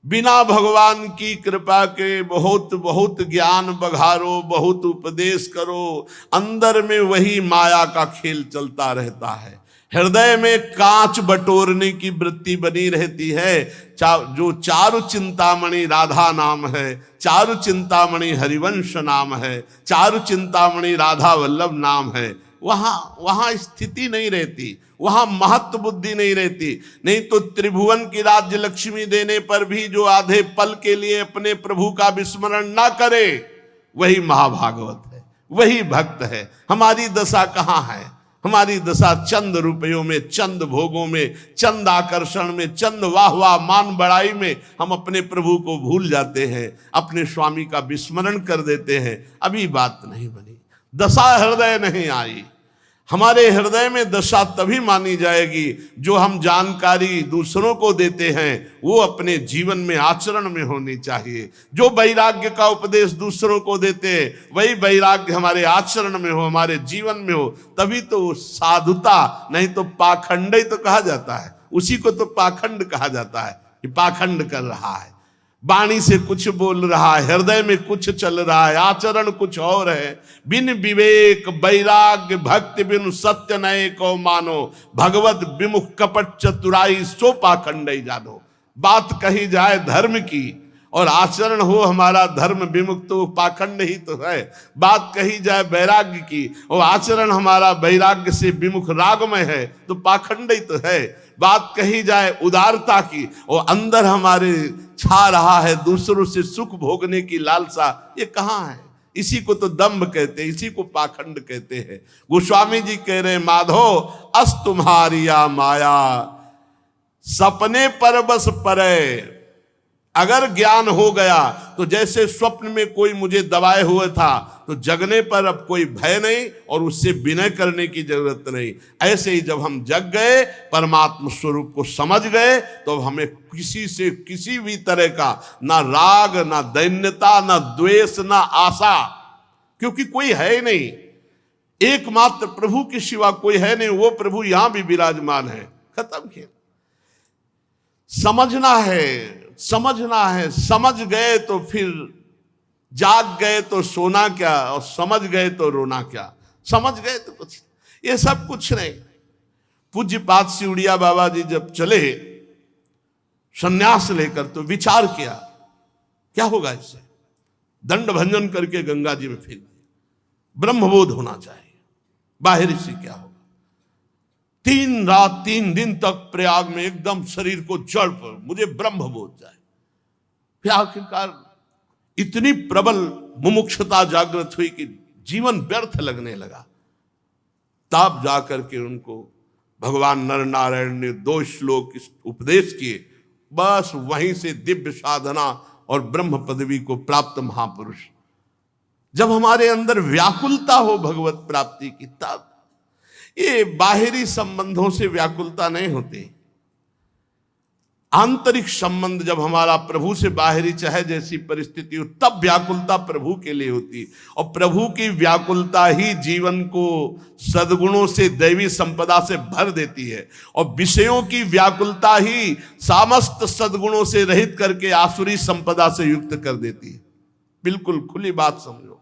बिना भगवान की कृपा के बहुत बहुत ज्ञान बघारो, बहुत उपदेश करो, अंदर में वही माया का खेल चलता रहता है। हृदय में कांच बटोरने की वृत्ति बनी रहती है। जो चारु चिंतामणि राधा नाम है, चारु चिंतामणि हरिवंश नाम है, चारु चिंतामणि राधा वल्लभ नाम है, वहां स्थिति नहीं रहती, वहां महत्व बुद्धि नहीं रहती। नहीं तो त्रिभुवन की राज्य लक्ष्मी देने पर भी जो आधे पल के लिए अपने प्रभु का विस्मरण ना करे, वही महाभागवत है, वही भक्त है। हमारी दशा कहाँ है? हमारी दशा चंद रुपयों में, चंद भोगों में, चंद आकर्षण में, चंद वाह वाह मान बड़ाई में हम अपने प्रभु को भूल जाते हैं, अपने स्वामी का विस्मरण कर देते हैं। अभी बात नहीं बनी, दशा हृदय नहीं आई। हमारे हृदय में दशा तभी मानी जाएगी जो हम जानकारी दूसरों को देते हैं वो अपने जीवन में आचरण में होनी चाहिए। जो वैराग्य का उपदेश दूसरों को देते हैं वही वैराग्य हमारे आचरण में हो, हमारे जीवन में हो, तभी तो साधुता, नहीं तो पाखंड ही तो कहा जाता है। उसी को तो पाखंड कहा जाता है कि पाखंड कर रहा है, वाणी से कुछ बोल रहा है, हृदय में कुछ चल रहा है, आचरण कुछ और है। बिन विवेक वैराग्य भक्ति बिनु सत्य नये को मानो, भगवत विमुख कपट चतुराई सो पाखंड जानो। बात कही जाए धर्म की और आचरण हो हमारा धर्म विमुख, तो पाखंड ही तो है। बात कही जाए वैराग्य की और आचरण हमारा वैराग्य से विमुख रागमय है, तो पाखंड ही तो है। बात कही जाए उदारता की और अंदर हमारे छा रहा है दूसरों से सुख भोगने की लालसा, ये कहाँ है? इसी को तो दंभ कहते हैं, इसी को पाखंड कहते हैं। गोस्वामी जी कह रहे माधो अस तुम्हारिया माया सपने पर बस परे। अगर ज्ञान हो गया तो जैसे स्वप्न में कोई मुझे दबाए हुए था, तो जगने पर अब कोई भय नहीं और उससे विनय करने की जरूरत नहीं। ऐसे ही जब हम जग गए, परमात्म स्वरूप को समझ गए, तो हमें किसी से किसी भी तरह का ना राग, ना दैन्यता, ना द्वेष, ना आशा, क्योंकि कोई है ही नहीं। एकमात्र प्रभु के सिवा कोई है नहीं, वो प्रभु यहां भी विराजमान है। खत्म खेल। समझना है, समझना है। समझ गए तो फिर जाग गए तो सोना क्या, और समझ गए तो रोना क्या। समझ गए तो कुछ, ये सब कुछ नहीं। पूज्यपाद सिउड़िया बाबा जी जब चले सन्यास लेकर, तो विचार किया क्या होगा इससे। दंड भंजन करके गंगा जी में फिर ब्रह्मबोध होना चाहिए, बाहर से क्या होगा। 3 रात 3 दिन तक प्रयाग में एकदम शरीर को जड़ पर मुझे ब्रह्मबोध जाए। फिर आखिरकार इतनी प्रबल मुमुक्षुता जागृत हुई कि जीवन व्यर्थ लगने लगा। तब जाकर के उनको भगवान नर नारायण ने 2 श्लोक उपदेश किए। बस वहीं से दिव्य साधना और ब्रह्म पदवी को प्राप्त महापुरुष। जब हमारे अंदर व्याकुलता हो भगवत प्राप्ति की, तब ये बाहरी संबंधों से व्याकुलता नहीं होती। आंतरिक संबंध जब हमारा प्रभु से बाहरी चाहे जैसी परिस्थिति हो, तब व्याकुलता प्रभु के लिए होती। और प्रभु की व्याकुलता ही जीवन को सद्गुणों से, दैवी संपदा से भर देती है। और विषयों की व्याकुलता ही समस्त सद्गुणों से रहित करके आसुरी संपदा से युक्त कर देती है। बिल्कुल खुली बात समझो।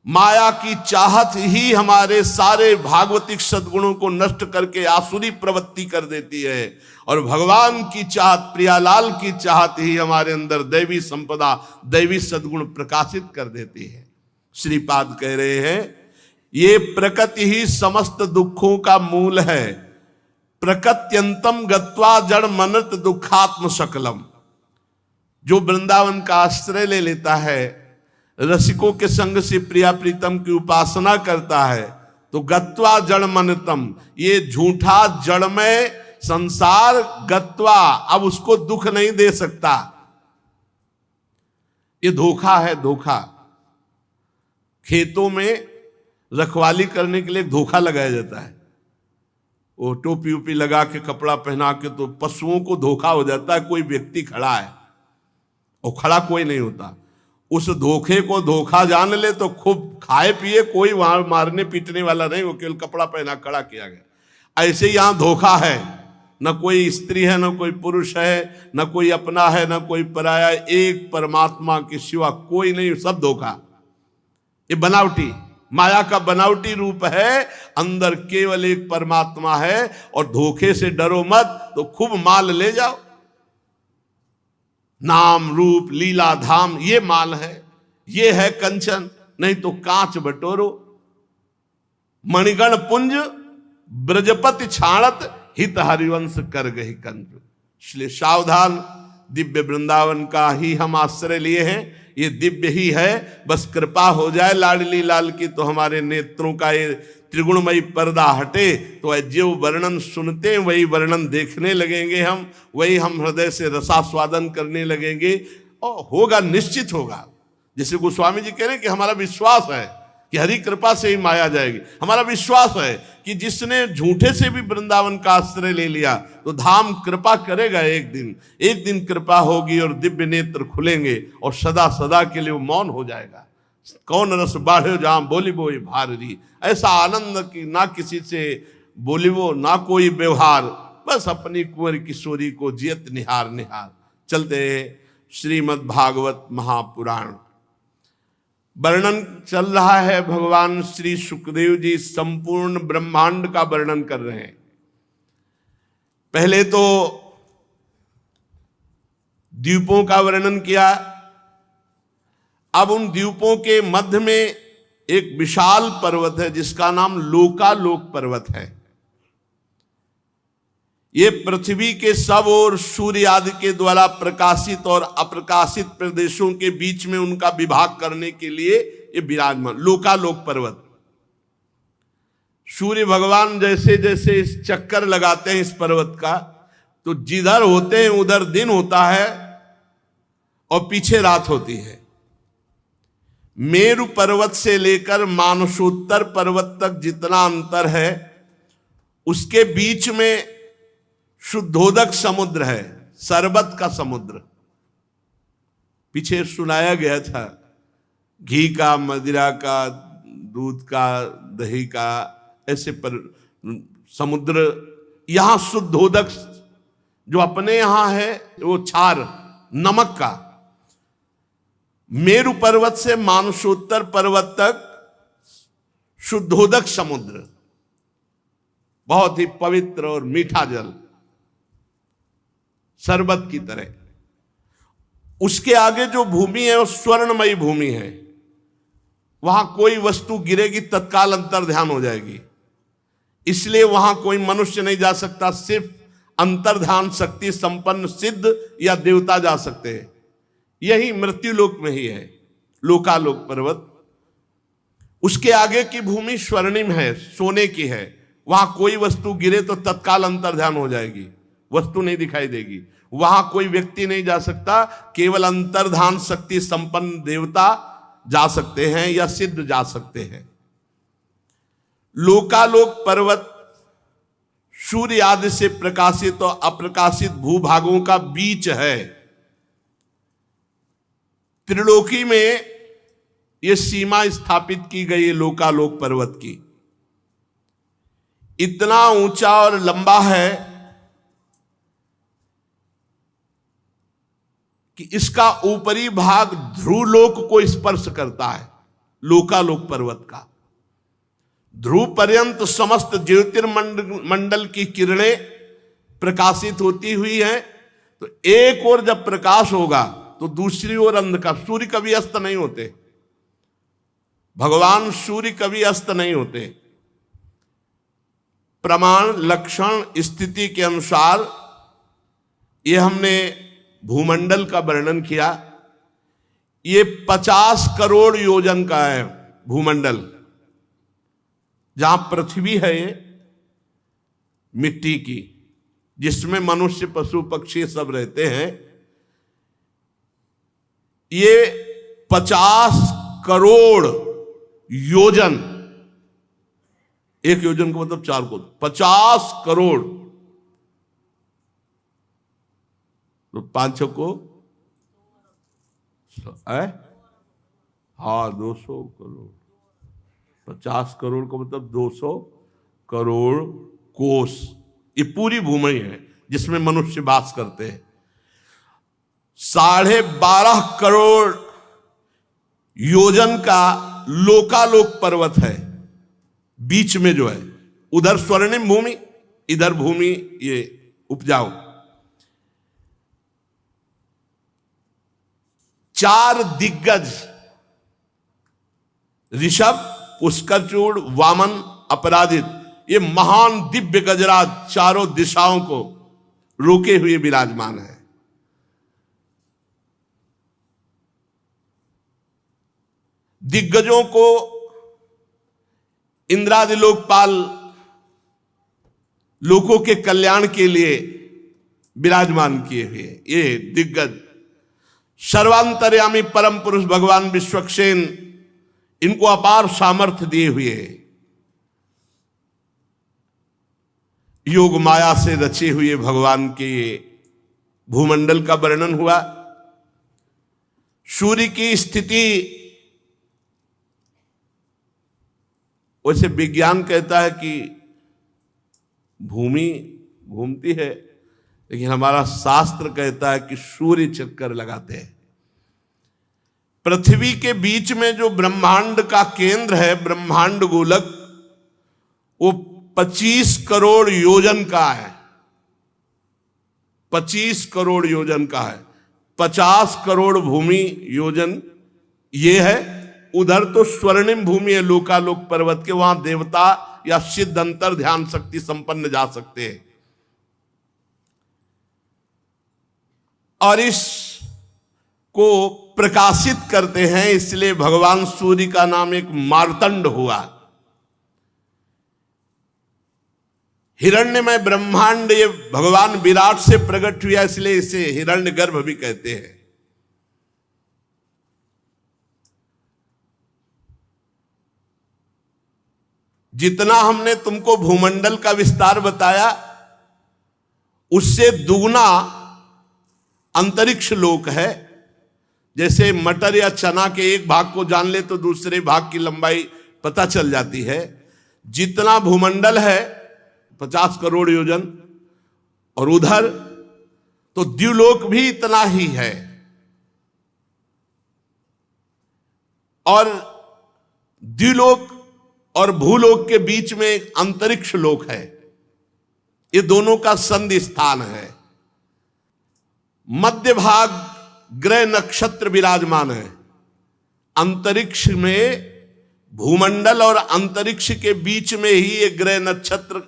माया की चाहत ही हमारे सारे भागवतिक सद्गुणों को नष्ट करके आसुरी प्रवृत्ति कर देती है, और भगवान की चाहत, प्रियालाल की चाहत ही हमारे अंदर दैवी संपदा, दैवी सद्गुण प्रकाशित कर देती है। श्रीपाद कह रहे हैं ये प्रकृति ही समस्त दुखों का मूल है। प्रकृत्यंतम गत्वा जड़ मनत दुखात्म सकलम। जो वृंदावन का आश्रय ले लेता है, रसिकों के संग से प्रिया प्रीतम की उपासना करता है, तो गत्वा जड़ मनतम, ये झूठा जड़मय संसार गत्वा अब उसको दुख नहीं दे सकता। ये धोखा है, धोखा। खेतों में रखवाली करने के लिए धोखा लगाया जाता है। वो टोपी उपी लगा के, कपड़ा पहना के, तो पशुओं को धोखा हो जाता है। कोई व्यक्ति खड़ा है और खड़ा कोई नहीं होता। उस धोखे को धोखा जान ले तो खूब खाए पिए, कोई वहां मारने पीटने वाला नहीं, वो केवल कपड़ा पहना खड़ा किया गया। ऐसे ही यहां धोखा है। न कोई स्त्री है, न कोई पुरुष है, न कोई अपना है, न कोई पराया, एक परमात्मा के सिवा कोई नहीं, सब धोखा। ये बनावटी, माया का बनावटी रूप है, अंदर केवल एक परमात्मा है। और धोखे से डरो मत, तो खूब माल ले जाओ। नाम रूप लीला धाम ये माल है, ये है कंचन, नहीं तो कांच बटोरो। मणिगण पुंज ब्रजपति छाणत, हित हरिवंश कर गही कंज। इसलिए सावधान, दिव्य वृंदावन का ही हम आश्रय लिए हैं, ये दिव्य ही है। बस कृपा हो जाए लाडली लाल की, तो हमारे नेत्रों का ये त्रिगुणमयी पर्दा हटे, तो जो वर्णन सुनते हैं वही वर्णन देखने लगेंगे हम, वही हम हृदय से रसास्वादन करने लगेंगे, और होगा, निश्चित होगा। जैसे गोस्वामी जी कह रहे हैं कि हमारा विश्वास है कि हरि कृपा से ही माया जाएगी। हमारा विश्वास है कि जिसने झूठे से भी वृंदावन का आश्रय ले लिया, तो धाम कृपा करेगा। एक दिन कृपा होगी और दिव्य नेत्र खुलेंगे, और सदा सदा के लिए वो मौन हो जाएगा। कौन रस बाढ़ो जाम बोली बोई भारी, ऐसा आनंद कि ना किसी से बोली वो, ना कोई व्यवहार, बस अपनी कुंवर किशोरी को जियत निहार निहार। चलते श्रीमद् भागवत महापुराण वर्णन चल रहा है। भगवान श्री सुखदेव जी संपूर्ण ब्रह्मांड का वर्णन कर रहे हैं। पहले तो द्वीपों का वर्णन किया, अब उन द्वीपों के मध्य में एक विशाल पर्वत है जिसका नाम लोकालोक पर्वत है। ये पृथ्वी के सब और सूर्य आदि के द्वारा प्रकाशित और अप्रकाशित प्रदेशों के बीच में उनका विभाग करने के लिए ये विराजमान लोकालोक पर्वत। सूर्य भगवान जैसे जैसे इस चक्कर लगाते हैं इस पर्वत का, तो जिधर होते हैं उधर दिन होता है और पीछे रात होती है। मेरु पर्वत से लेकर मानसोत्तर पर्वत तक जितना अंतर है, उसके बीच में शुद्धोदक समुद्र है, शरबत का समुद्र। पीछे सुनाया गया था घी का, मदिरा का, दूध का, दही का, ऐसे पर समुद्र। यहां शुद्धोदक जो अपने यहां है वो क्षार नमक का। मेरु पर्वत से मानसोत्तर पर्वत तक शुद्धोदक समुद्र, बहुत ही पवित्र और मीठा जल, शरबत की तरह। उसके आगे जो भूमि है वो स्वर्णमयी भूमि है। वहां कोई वस्तु गिरेगी तत्काल अंतर ध्यान हो जाएगी, इसलिए वहां कोई मनुष्य नहीं जा सकता, सिर्फ अंतर्ध्यान शक्ति संपन्न सिद्ध या देवता जा सकते हैं। यही मृत्युलोक में ही है लोकालोक पर्वत। उसके आगे की भूमि स्वर्णिम है, सोने की है। वहां कोई वस्तु गिरे तो तत्काल अंतर्ध्यान हो जाएगी, वस्तु नहीं दिखाई देगी। वहां कोई व्यक्ति नहीं जा सकता, केवल अंतर्ध्यान शक्ति संपन्न देवता जा सकते हैं या सिद्ध जा सकते हैं। लोकालोक पर्वत सूर्य आदि से प्रकाशित और अप्रकाशित भूभागों का बीच है। त्रिलोकी में यह सीमा स्थापित की गई है लोकालोक पर्वत की। इतना ऊंचा और लंबा है कि इसका ऊपरी भाग ध्रुवलोक को स्पर्श करता है। लोकालोक पर्वत का ध्रुव पर्यंत समस्त ज्योतिर्मंडल की किरणें प्रकाशित होती हुई हैं। तो एक ओर जब प्रकाश होगा तो दूसरी ओर अंधकार। सूर्य कभी अस्त नहीं होते, भगवान सूर्य कभी अस्त नहीं होते। प्रमाण लक्षण स्थिति के अनुसार ये हमने भूमंडल का वर्णन किया। ये 50 करोड़ योजन का है भूमंडल। जहां पृथ्वी है ये मिट्टी की, जिसमें मनुष्य पशु पक्षी सब रहते हैं, ये 50 करोड़ योजन। एक योजन का मतलब 4 करोड़, 50 करोड़ तो 500 को हाँ 200 करोड़। 50 करोड़ का मतलब 200 करोड़ कोस। ये पूरी भूमि है। जिसमें मनुष्य वास करते हैं। 12.5 करोड़ योजन का लोकालोक पर्वत है बीच में जो है, उधर स्वर्णिम भूमि, इधर भूमि ये उपजाऊ। 4 दिग्गज ऋषभ, पुष्करचूड़, वामन, अपराजित, ये महान दिव्य गजराज चारों दिशाओं को रोके हुए विराजमान है। दिग्गजों को इंद्रादि लोकपाल लोगों के कल्याण के लिए विराजमान किए हुए ये दिग्गज सर्वांतर्यामी परम पुरुष भगवान विश्वक्सेन इनको अपार सामर्थ्य दिए हुए योग माया से रचे हुए भगवान के भूमंडल का वर्णन हुआ। सूर्य की स्थिति, वैसे विज्ञान कहता है कि भूमि घूमती है, लेकिन हमारा शास्त्र कहता है कि सूर्य चक्कर लगाते हैं। पृथ्वी के बीच में जो ब्रह्मांड का केंद्र है, ब्रह्मांड गोलक, वो 25 करोड़ योजन का है। 25 करोड़ योजन का है। 50 करोड़ भूमि योजन ये है। उधर तो स्वर्णिम भूमि है लोकालोक पर्वत के, वहां देवता या सिद्ध अंतर ध्यान शक्ति संपन्न जा सकते हैं। और इस को प्रकाशित करते हैं, इसलिए भगवान सूर्य का नाम एक मार्तंड हुआ। हिरण्यमय ब्रह्मांड ये भगवान विराट से प्रकट हुआ, इसलिए इसे हिरण्यगर्भ भी कहते हैं। जितना हमने तुमको भूमंडल का विस्तार बताया, उससे दुगना अंतरिक्ष लोक है। जैसे मटर या चना के एक भाग को जान ले तो दूसरे भाग की लंबाई पता चल जाती है। जितना भूमंडल है 50 करोड़ योजन, और उधर तो द्युलोक भी इतना ही है। और द्युलोक और भूलोक के बीच में एक अंतरिक्ष लोक है। ये दोनों का संधि स्थान है। मध्य भाग ग्रह नक्षत्र विराजमान है। अंतरिक्ष में भूमंडल और अंतरिक्ष के बीच में ही ये ग्रह नक्षत्र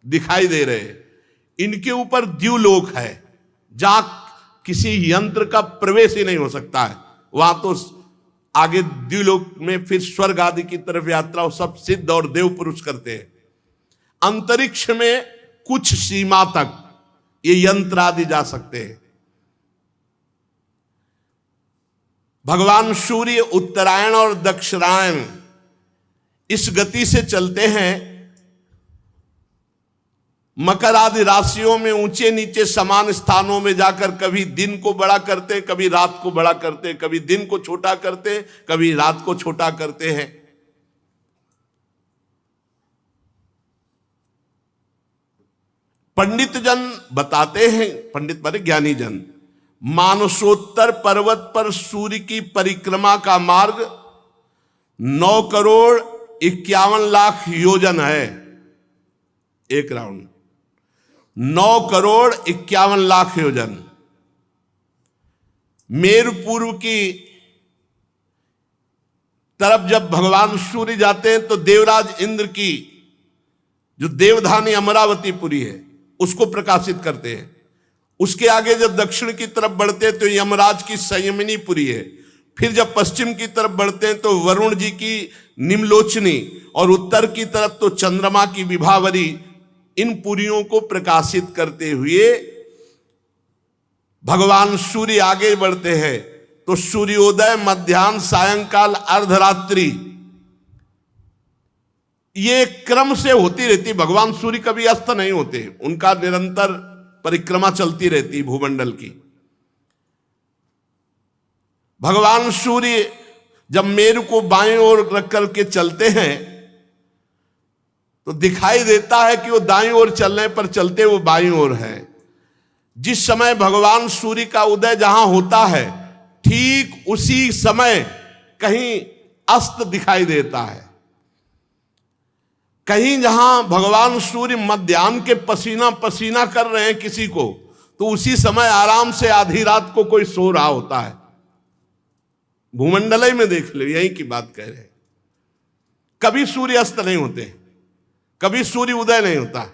दिखाई दे रहे हैं। इनके ऊपर द्युलोक है, जहां किसी यंत्र का प्रवेश ही नहीं हो सकता है। वहां तो आगे द्युलोक में फिर स्वर्ग आदि की तरफ यात्रा सब सिद्ध और देव पुरुष करते हैं। अंतरिक्ष में कुछ सीमा तक ये यंत्र आदि जा सकते हैं। भगवान सूर्य उत्तरायण और दक्षिणायन इस गति से चलते हैं। मकर आदि राशियों में ऊंचे नीचे समान स्थानों में जाकर कभी दिन को बड़ा करते, कभी रात को बड़ा करते, कभी दिन को छोटा करते, कभी रात को छोटा करते हैं। पंडित जन बताते हैं, पंडित माने ज्ञानी जन, मानसोत्तर पर्वत पर सूर्य की परिक्रमा का मार्ग 9 करोड़ 51 लाख योजन है। एक राउंड 9 करोड़ 51 लाख योजन। मेरु पूर्व की तरफ जब भगवान सूर्य जाते हैं तो देवराज इंद्र की जो देवधानी अमरावती पुरी है उसको प्रकाशित करते हैं। उसके आगे जब दक्षिण की तरफ बढ़ते हैं तो यमराज की संयमिनी पुरी है। फिर जब पश्चिम की तरफ बढ़ते हैं तो वरुण जी की निम्लोचनी, और उत्तर की तरफ तो चंद्रमा की विभावरी। इन पुरियों को प्रकाशित करते हुए भगवान सूर्य आगे बढ़ते हैं। तो सूर्योदय, मध्याह्न, सायंकाल, अर्धरात्रि, ये क्रम से होती रहती। भगवान सूर्य कभी अस्त नहीं होते, उनका निरंतर परिक्रमा चलती रहती भूमंडल की। भगवान सूर्य जब मेरु को बाएं ओर रख करके चलते हैं तो दिखाई देता है कि वो दाईं ओर चलने पर चलते वो बाईं ओर है। जिस समय भगवान सूर्य का उदय जहां होता है, ठीक उसी समय कहीं अस्त दिखाई देता है। कहीं जहां भगवान सूर्य मध्याह्न के पसीना पसीना कर रहे हैं किसी को, तो उसी समय आराम से आधी रात को कोई सो रहा होता है। भूमंडल में देख लो, यही की बात कह रहे हैं। कभी सूर्य अस्त नहीं होते, कभी सूर्य उदय नहीं होता,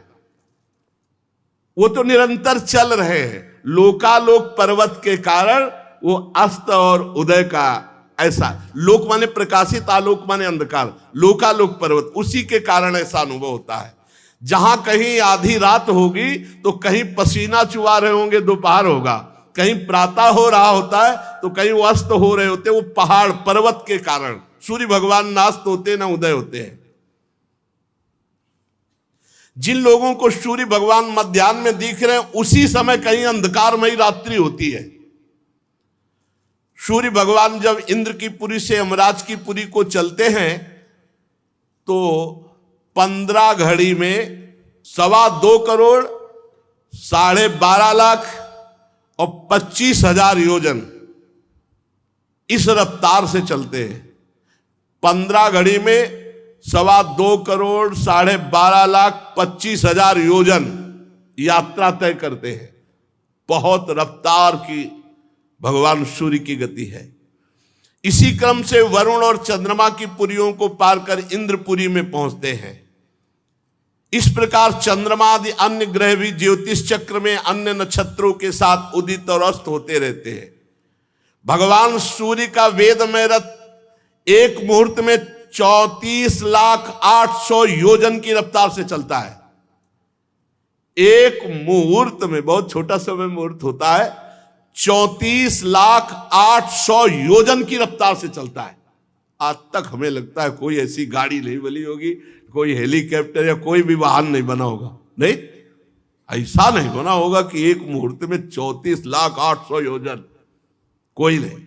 वो तो निरंतर चल रहे हैं। लोकालोक पर्वत के कारण वो अस्त और उदय का ऐसा, लोक माने प्रकाशित, आलोक माने अंधकार, लोकालोक पर्वत, उसी के कारण ऐसा अनुभव होता है। जहां कहीं आधी रात होगी तो कहीं पसीना चुआ रहे होंगे, दोपहर होगा, कहीं प्रातः हो रहा होता है तो कहीं वो अस्त हो रहे होते, वो पहाड़ पर्वत के कारण। सूर्य भगवान ना अस्त होते ना उदय होते हैं। जिन लोगों को सूर्य भगवान मध्याह्न में दिख रहे हैं, उसी समय कहीं अंधकारमयी रात्रि होती है। सूर्य भगवान जब इंद्र की पुरी से यमराज की पुरी को चलते हैं तो 15 घड़ी में 2.25 करोड़ 12.5 लाख और 25,000 योजन इस रफ्तार से चलते हैं। 15 घड़ी में 2.25 करोड़ 12.5 लाख 25,000 योजन यात्रा तय करते हैं। बहुत रफ्तार की भगवान सूर्य की गति है। इसी क्रम से वरुण और चंद्रमा की पुरियों को पार कर इंद्रपुरी में पहुंचते हैं। इस प्रकार चंद्रमा आदि अन्य ग्रह भी ज्योतिष चक्र में अन्य नक्षत्रों के साथ उदित और अस्त होते रहते हैं। भगवान सूर्य का वेदमय रथ एक मुहूर्त में 34,800,000 योजन की रफ्तार से चलता है। एक मुहूर्त में, बहुत छोटा समय मुहूर्त होता है, 34,800,000 योजन की रफ्तार से चलता है। आज तक हमें लगता है कोई ऐसी गाड़ी नहीं बनी होगी, कोई हेलीकॉप्टर या कोई भी वाहन नहीं बना होगा। नहीं, ऐसा नहीं बना होगा कि एक मुहूर्त में 34,800,000 योजन, कोई नहीं।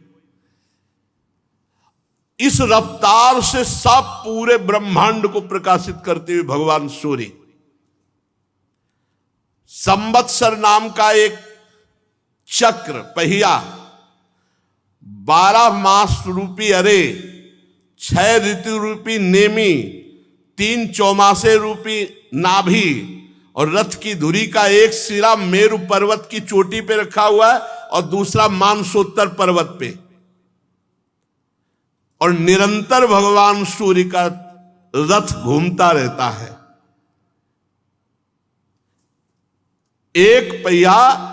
इस रफ्तार से सब पूरे ब्रह्मांड को प्रकाशित करते हुए भगवान सूर्य, संवत्सर नाम का एक चक्र पहिया, 12 मास रूपी अरे, 6 ऋतु रूपी नेमी, 3 चौमासे रूपी नाभि और रथ की धुरी का एक सिरा मेरु पर्वत की चोटी पे रखा हुआ है और दूसरा मानसोत्तर पर्वत पे, और निरंतर भगवान सूर्य का रथ घूमता रहता है। एक पहिया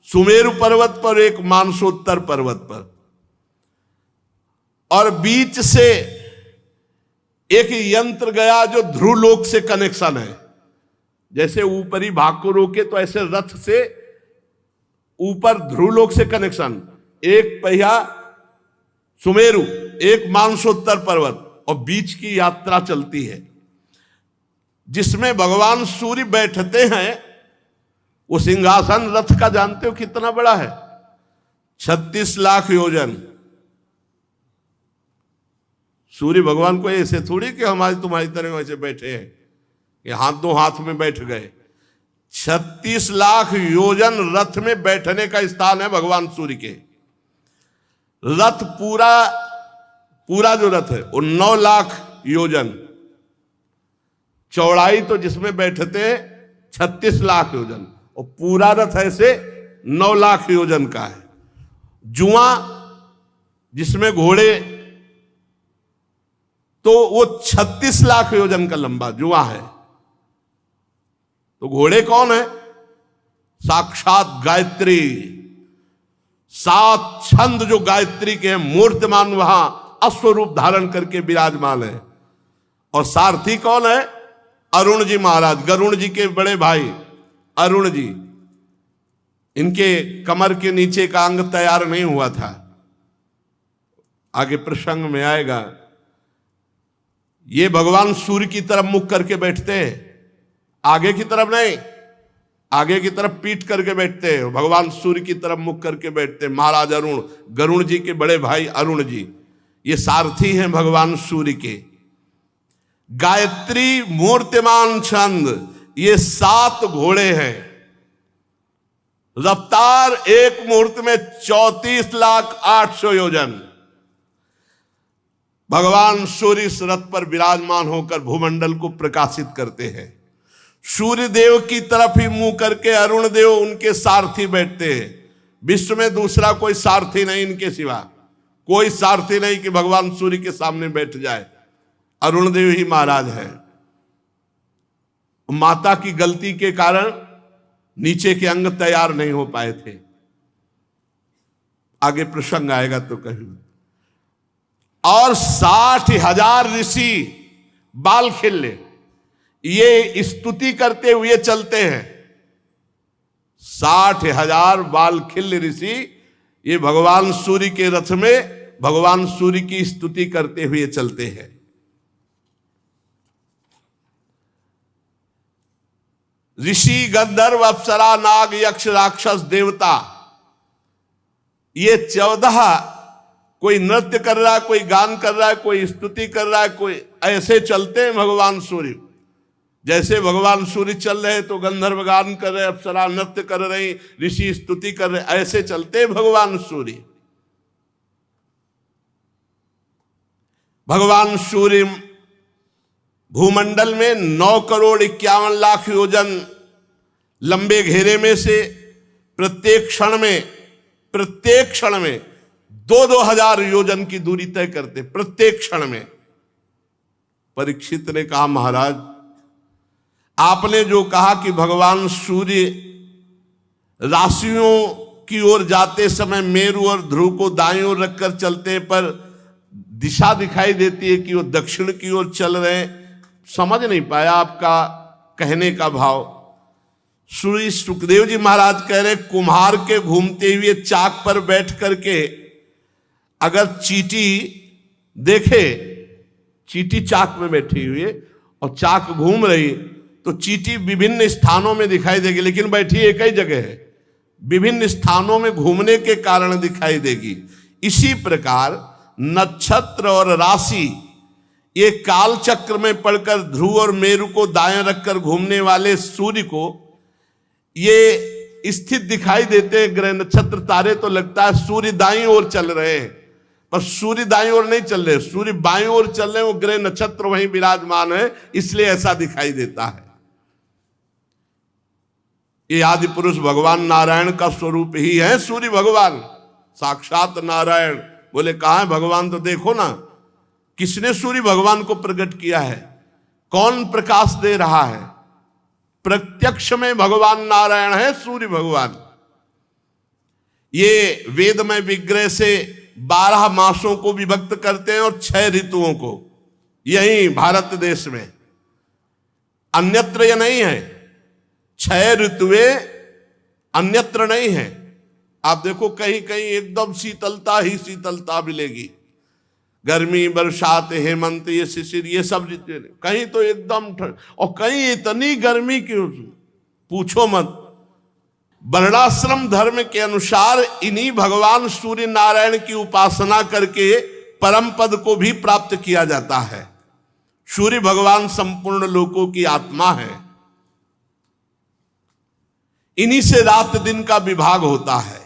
सुमेरु पर्वत पर, एक मानसोत्तर पर्वत पर, और बीच से एक यंत्र गया जो ध्रुवलोक से कनेक्शन है। जैसे ऊपरी भाग को रोके तो ऐसे रथ से ऊपर ध्रुवलोक से कनेक्शन, एक पहिया सुमेरु, एक मानसोत्तर पर्वत, और बीच की यात्रा चलती है जिसमें भगवान सूर्य बैठते हैं। वो सिंहासन रथ का जानते हो कितना बड़ा है? 36 लाख योजन। सूर्य भगवान को ऐसे थोड़ी कि हमारी तुम्हारी तरह वैसे बैठे हैं कि हाथ दो हाथ में बैठ गए। 36 लाख योजन रथ में बैठने का स्थान है भगवान सूर्य के। रथ पूरा जो रथ है वो 9 लाख योजन चौड़ाई, तो जिसमें बैठते 36 लाख योजन, और पूरा रथ ऐसे 9 लाख योजन का है। जुआ जिसमें घोड़े, तो वो 36 लाख योजन का लंबा जुआ है। तो घोड़े कौन है? साक्षात गायत्री। 7 छंद जो गायत्री के हैं, मूर्तिमान वहां अश्वरूप धारण करके विराजमान है। और सारथी कौन है? अरुण जी महाराज, गरुण जी के बड़े भाई अरुण जी। इनके कमर के नीचे का अंग तैयार नहीं हुआ था, आगे प्रसंग में आएगा। ये भगवान सूर्य की तरफ मुख करके बैठते हैं, आगे की तरफ नहीं, आगे की तरफ पीठ करके बैठते हैं। भगवान सूर्य की तरफ मुख करके बैठते हैं महाराज अरुण, गरुण जी के बड़े भाई अरुण जी। ये सारथी हैं भगवान सूर्य के। गायत्री मूर्तिमान छंद, ये 7 घोड़े हैं। रफ्तार एक मुहूर्त में 34,08,000 योजन। भगवान सूर्य इस रथ पर विराजमान होकर भूमंडल को प्रकाशित करते हैं। सूर्य देव की तरफ ही मुंह करके अरुण देव उनके सारथी बैठते हैं। विश्व में दूसरा कोई सारथी नहीं इनके सिवा, कोई सारथी नहीं कि भगवान सूर्य के सामने बैठ जाए। अरुण देव ही महाराज है। माता की गलती के कारण नीचे के अंग तैयार नहीं हो पाए थे। आगे प्रसंग आएगा तो कहीं। और 60,000 ऋषि बाल खिल्ले ये स्तुति करते हुए चलते हैं। 60,000 बाल खिल्ले ऋषि ये भगवान सूर्य के रथ में भगवान सूर्य की स्तुति करते हुए चलते हैं। ऋषि, गंधर्व, अप्सरा, नाग, यक्ष, राक्षस, देवता, ये 14 कोई नृत्य कर रहा है, कोई गान कर रहा है, कोई स्तुति कर रहा है, कोई ऐसे चलते हैं भगवान सूर्य। जैसे भगवान सूर्य चल रहे तो गंधर्व गान कर रहे, अप्सरा नृत्य कर रही, ऋषि स्तुति कर रहे, ऐसे चलते भगवान सूर्य। भगवान सूर्य भूमंडल में 9,51,00,000 योजन लंबे घेरे में से प्रत्येक क्षण में 2-2 हजार योजन की दूरी तय करते, प्रत्येक क्षण में। परीक्षित ने कहा, महाराज आपने जो कहा कि भगवान सूर्य राशियों की ओर जाते समय मेरु और ध्रुव को दाईं ओर रखकर चलते, पर दिशा दिखाई देती है कि वो दक्षिण की ओर चल रहे हैं। समझ नहीं पाया आपका कहने का भाव। श्री सुखदेव जी महाराज कह रहे, कुम्हार के घूमते हुए चाक पर बैठ करके अगर चींटी देखे, चींटी चाक में बैठी हुई है और चाक घूम रही, तो चींटी विभिन्न स्थानों में दिखाई देगी, लेकिन बैठी एक ही जगह है। विभिन्न स्थानों में घूमने के कारण दिखाई देगी। इसी प्रकार नक्षत्र और राशि ये काल चक्र में पड़कर ध्रुव और मेरु को दाएं रखकर घूमने वाले सूर्य को ये स्थित दिखाई देते हैं। ग्रह नक्षत्र तारे तो लगता है सूर्य दाईं ओर चल रहे हैं, पर सूर्य दाईं ओर नहीं चल रहे, सूर्य बाईं ओर चल रहे हैं। वो ग्रह नक्षत्र वहीं विराजमान है, इसलिए ऐसा दिखाई देता है। ये आदि पुरुष भगवान नारायण का स्वरूप ही है सूर्य भगवान, साक्षात नारायण। बोले कहाँ है भगवान? तो देखो ना, किसने सूर्य भगवान को प्रकट किया है, कौन प्रकाश दे रहा है? प्रत्यक्ष में भगवान नारायण है सूर्य भगवान। ये वेदमय विग्रह से 12 मासों को विभक्त करते हैं और 6 ऋतुओं को, यही भारत देश में, अन्यत्र यह नहीं है। 6 ऋतुएं अन्यत्र नहीं है। आप देखो कहीं कहीं एकदम शीतलता ही शीतलता मिलेगी, गर्मी, बरसात, हेमंत, ये शिशिर, ये सब ऋतु। कहीं तो एकदम ठंड और कहीं इतनी गर्मी की पूछो मत। वर्णाश्रम धर्म के अनुसार इन्हीं भगवान सूर्य नारायण की उपासना करके परम पद को भी प्राप्त किया जाता है। सूर्य भगवान संपूर्ण लोकों की आत्मा है। इन्हीं से रात दिन का विभाग होता है।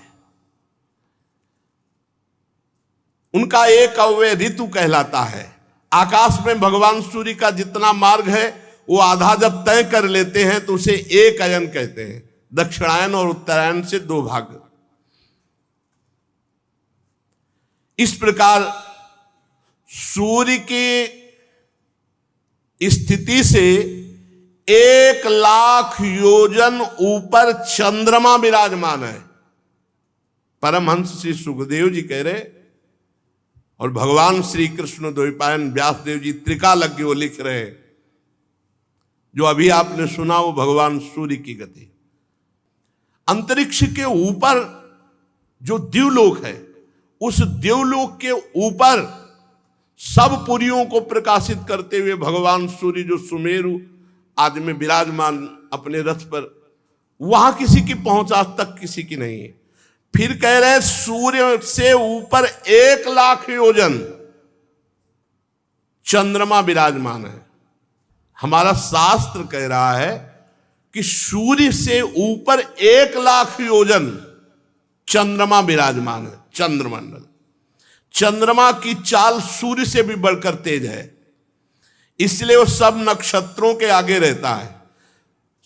उनका एक अव्यय ऋतु कहलाता है। आकाश में भगवान सूर्य का जितना मार्ग है वो आधा जब तय कर लेते हैं तो उसे एक अयन कहते हैं। दक्षिणायन और उत्तरायण से 2 भाग। इस प्रकार सूर्य की स्थिति से 1,00,000 योजन ऊपर चंद्रमा विराजमान है। परमहंस श्री सुखदेव जी कह रहे, और भगवान श्री कृष्ण द्वैपायन व्यासदेव जी त्रिकालज्ञ वो लिख रहे हैं। जो अभी आपने सुना वो भगवान सूर्य की गति। अंतरिक्ष के ऊपर जो द्युलोक है, उस द्युलोक के ऊपर सब पुरियों को प्रकाशित करते हुए भगवान सूर्य जो सुमेरु आदि में विराजमान अपने रथ पर, वहां किसी की पहुंच आज तक किसी की नहीं है। फिर कह रहे सूर्य से ऊपर 1,00,000 योजन चंद्रमा विराजमान है। हमारा शास्त्र कह रहा है कि सूर्य से ऊपर 1,00,000 योजन चंद्रमा विराजमान है। चंद्रमंडल, चंद्रमा की चाल सूर्य से भी बढ़कर तेज है, इसलिए वो सब नक्षत्रों के आगे रहता है।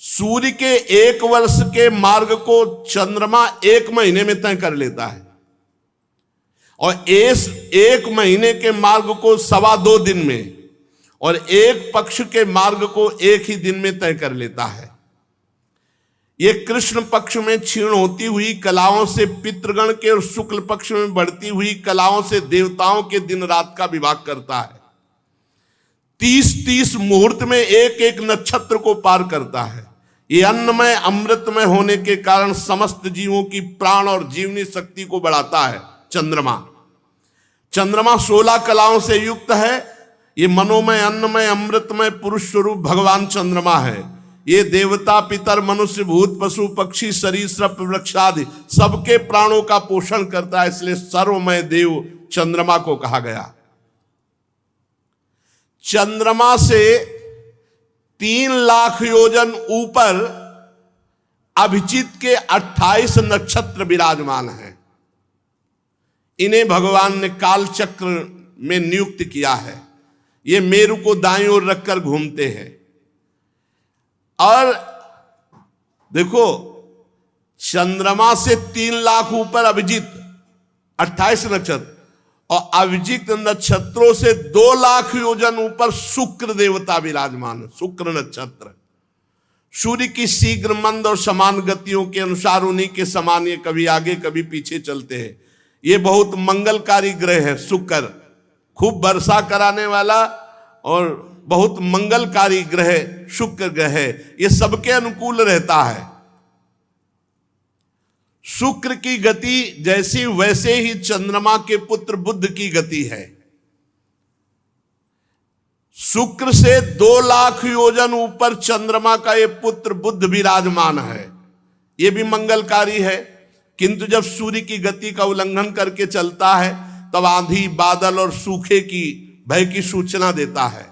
सूर्य के 1 वर्ष के मार्ग को चंद्रमा 1 महीने में तय कर लेता है, और इस 1 महीने के मार्ग को 2.25 दिन में, और एक पक्ष के मार्ग को 1 ही दिन में तय कर लेता है। ये कृष्ण पक्ष में क्षीण होती हुई कलाओं से पितृगण के, और शुक्ल पक्ष में बढ़ती हुई कलाओं से देवताओं के दिन रात का विभाग करता है। 30-30 मुहूर्त में एक नक्षत्र को पार करता है। ये अन्नमय अमृतमय होने के कारण समस्त जीवों की प्राण और जीवनी शक्ति को बढ़ाता है। चंद्रमा 16 कलाओं से युक्त है। ये मनोमय अन्नमय अमृतमय पुरुष स्वरूप भगवान चंद्रमा है। ये देवता पितर मनुष्य भूत पशु पक्षी सरीसृप वृक्षादि सबके प्राणों का पोषण करता है, इसलिए सर्वमय देव चंद्रमा को कहा गया। चंद्रमा से 3,00,000 योजन ऊपर अभिजीत के 28 नक्षत्र विराजमान हैं। इन्हें भगवान ने काल चक्र में नियुक्त किया है। ये मेरु को दाईं ओर रखकर घूमते हैं। और देखो, चंद्रमा से 3,00,000 ऊपर अभिजीत 28 नक्षत्र, और अभिजीत नक्षत्रों से 2,00,000 योजन ऊपर शुक्र देवता विराजमान है। शुक्र नक्षत्र सूर्य की शीघ्र मंद और समान गतियों के अनुसार उन्हीं के समान ये कभी आगे कभी पीछे चलते हैं। ये बहुत मंगलकारी ग्रह है शुक्र, खूब वर्षा कराने वाला और बहुत मंगलकारी ग्रह शुक्र ग्रह है। ये सबके अनुकूल रहता है। शुक्र की गति जैसी वैसे ही चंद्रमा के पुत्र बुध की गति है। शुक्र से 2,00,000 योजन ऊपर चंद्रमा का ये पुत्र बुध विराजमान है। ये भी मंगलकारी है, किंतु जब सूर्य की गति का उल्लंघन करके चलता है तब आंधी बादल और सूखे की भय की सूचना देता है।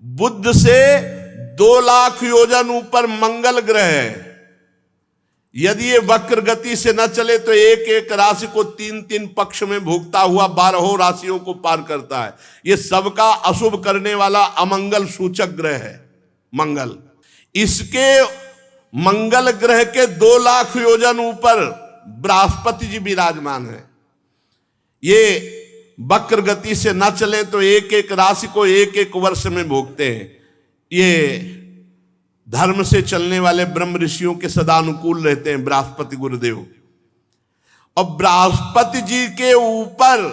बुध से 2,00,000 योजन ऊपर मंगल ग्रह है। यदि ये वक्र गति से न चले तो एक राशि को 3-3 पक्ष में भोगता हुआ 12 राशियों को पार करता है। ये सबका अशुभ करने वाला अमंगल सूचक ग्रह है मंगल। इसके मंगल ग्रह के 2,00,000 योजन ऊपर बृहस्पति जी विराजमान है। ये वक्र गति से न चले तो एक राशि को एक वर्ष में भोगते हैं। ये धर्म से चलने वाले ब्रह्म ऋषियों के सदा अनुकूल रहते हैं बृहस्पति गुरुदेव। और बृहस्पति जी के ऊपर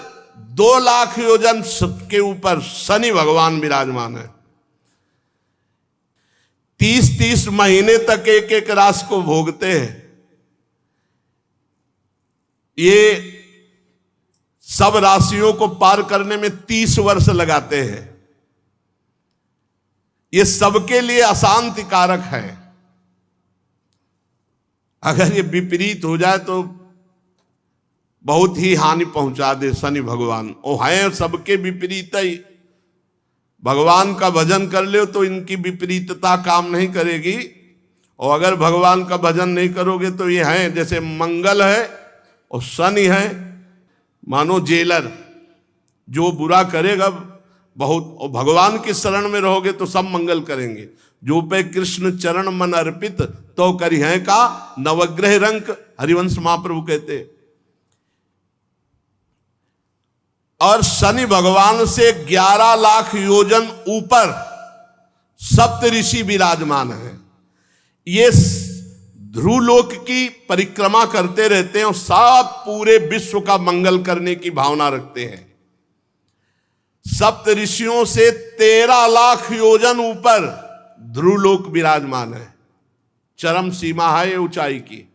2,00,000 योजन के ऊपर शनि भगवान विराजमान है। 30-30 महीने तक एक राशि को भोगते हैं। ये सब राशियों को पार करने में 30 वर्ष लगाते हैं। ये सबके लिए अशांति कारक है। अगर ये विपरीत हो जाए तो बहुत ही हानि पहुंचा दे शनि भगवान। वो हैं सबके विपरीत ही। भगवान का भजन कर लो तो इनकी विपरीतता काम नहीं करेगी, और अगर भगवान का भजन नहीं करोगे तो ये हैं जैसे मंगल है और शनि है, मानो जेलर, जो बुरा करेगा बहुत, और भगवान की शरण में रहोगे तो सब मंगल करेंगे। जो पे कृष्ण चरण मन अर्पित तो करी है का नवग्रह रंक, हरिवंश महाप्रभु कहते। और शनि भगवान से 11,00,000 योजन ऊपर सप्त ऋषि विराजमान है। ये ध्रुवलोक की परिक्रमा करते रहते हैं और सब पूरे विश्व का मंगल करने की भावना रखते हैं। सप्त ऋषियों से 13,00,000 योजन ऊपर ध्रुवलोक विराजमान है। चरम सीमा है ये ऊंचाई की।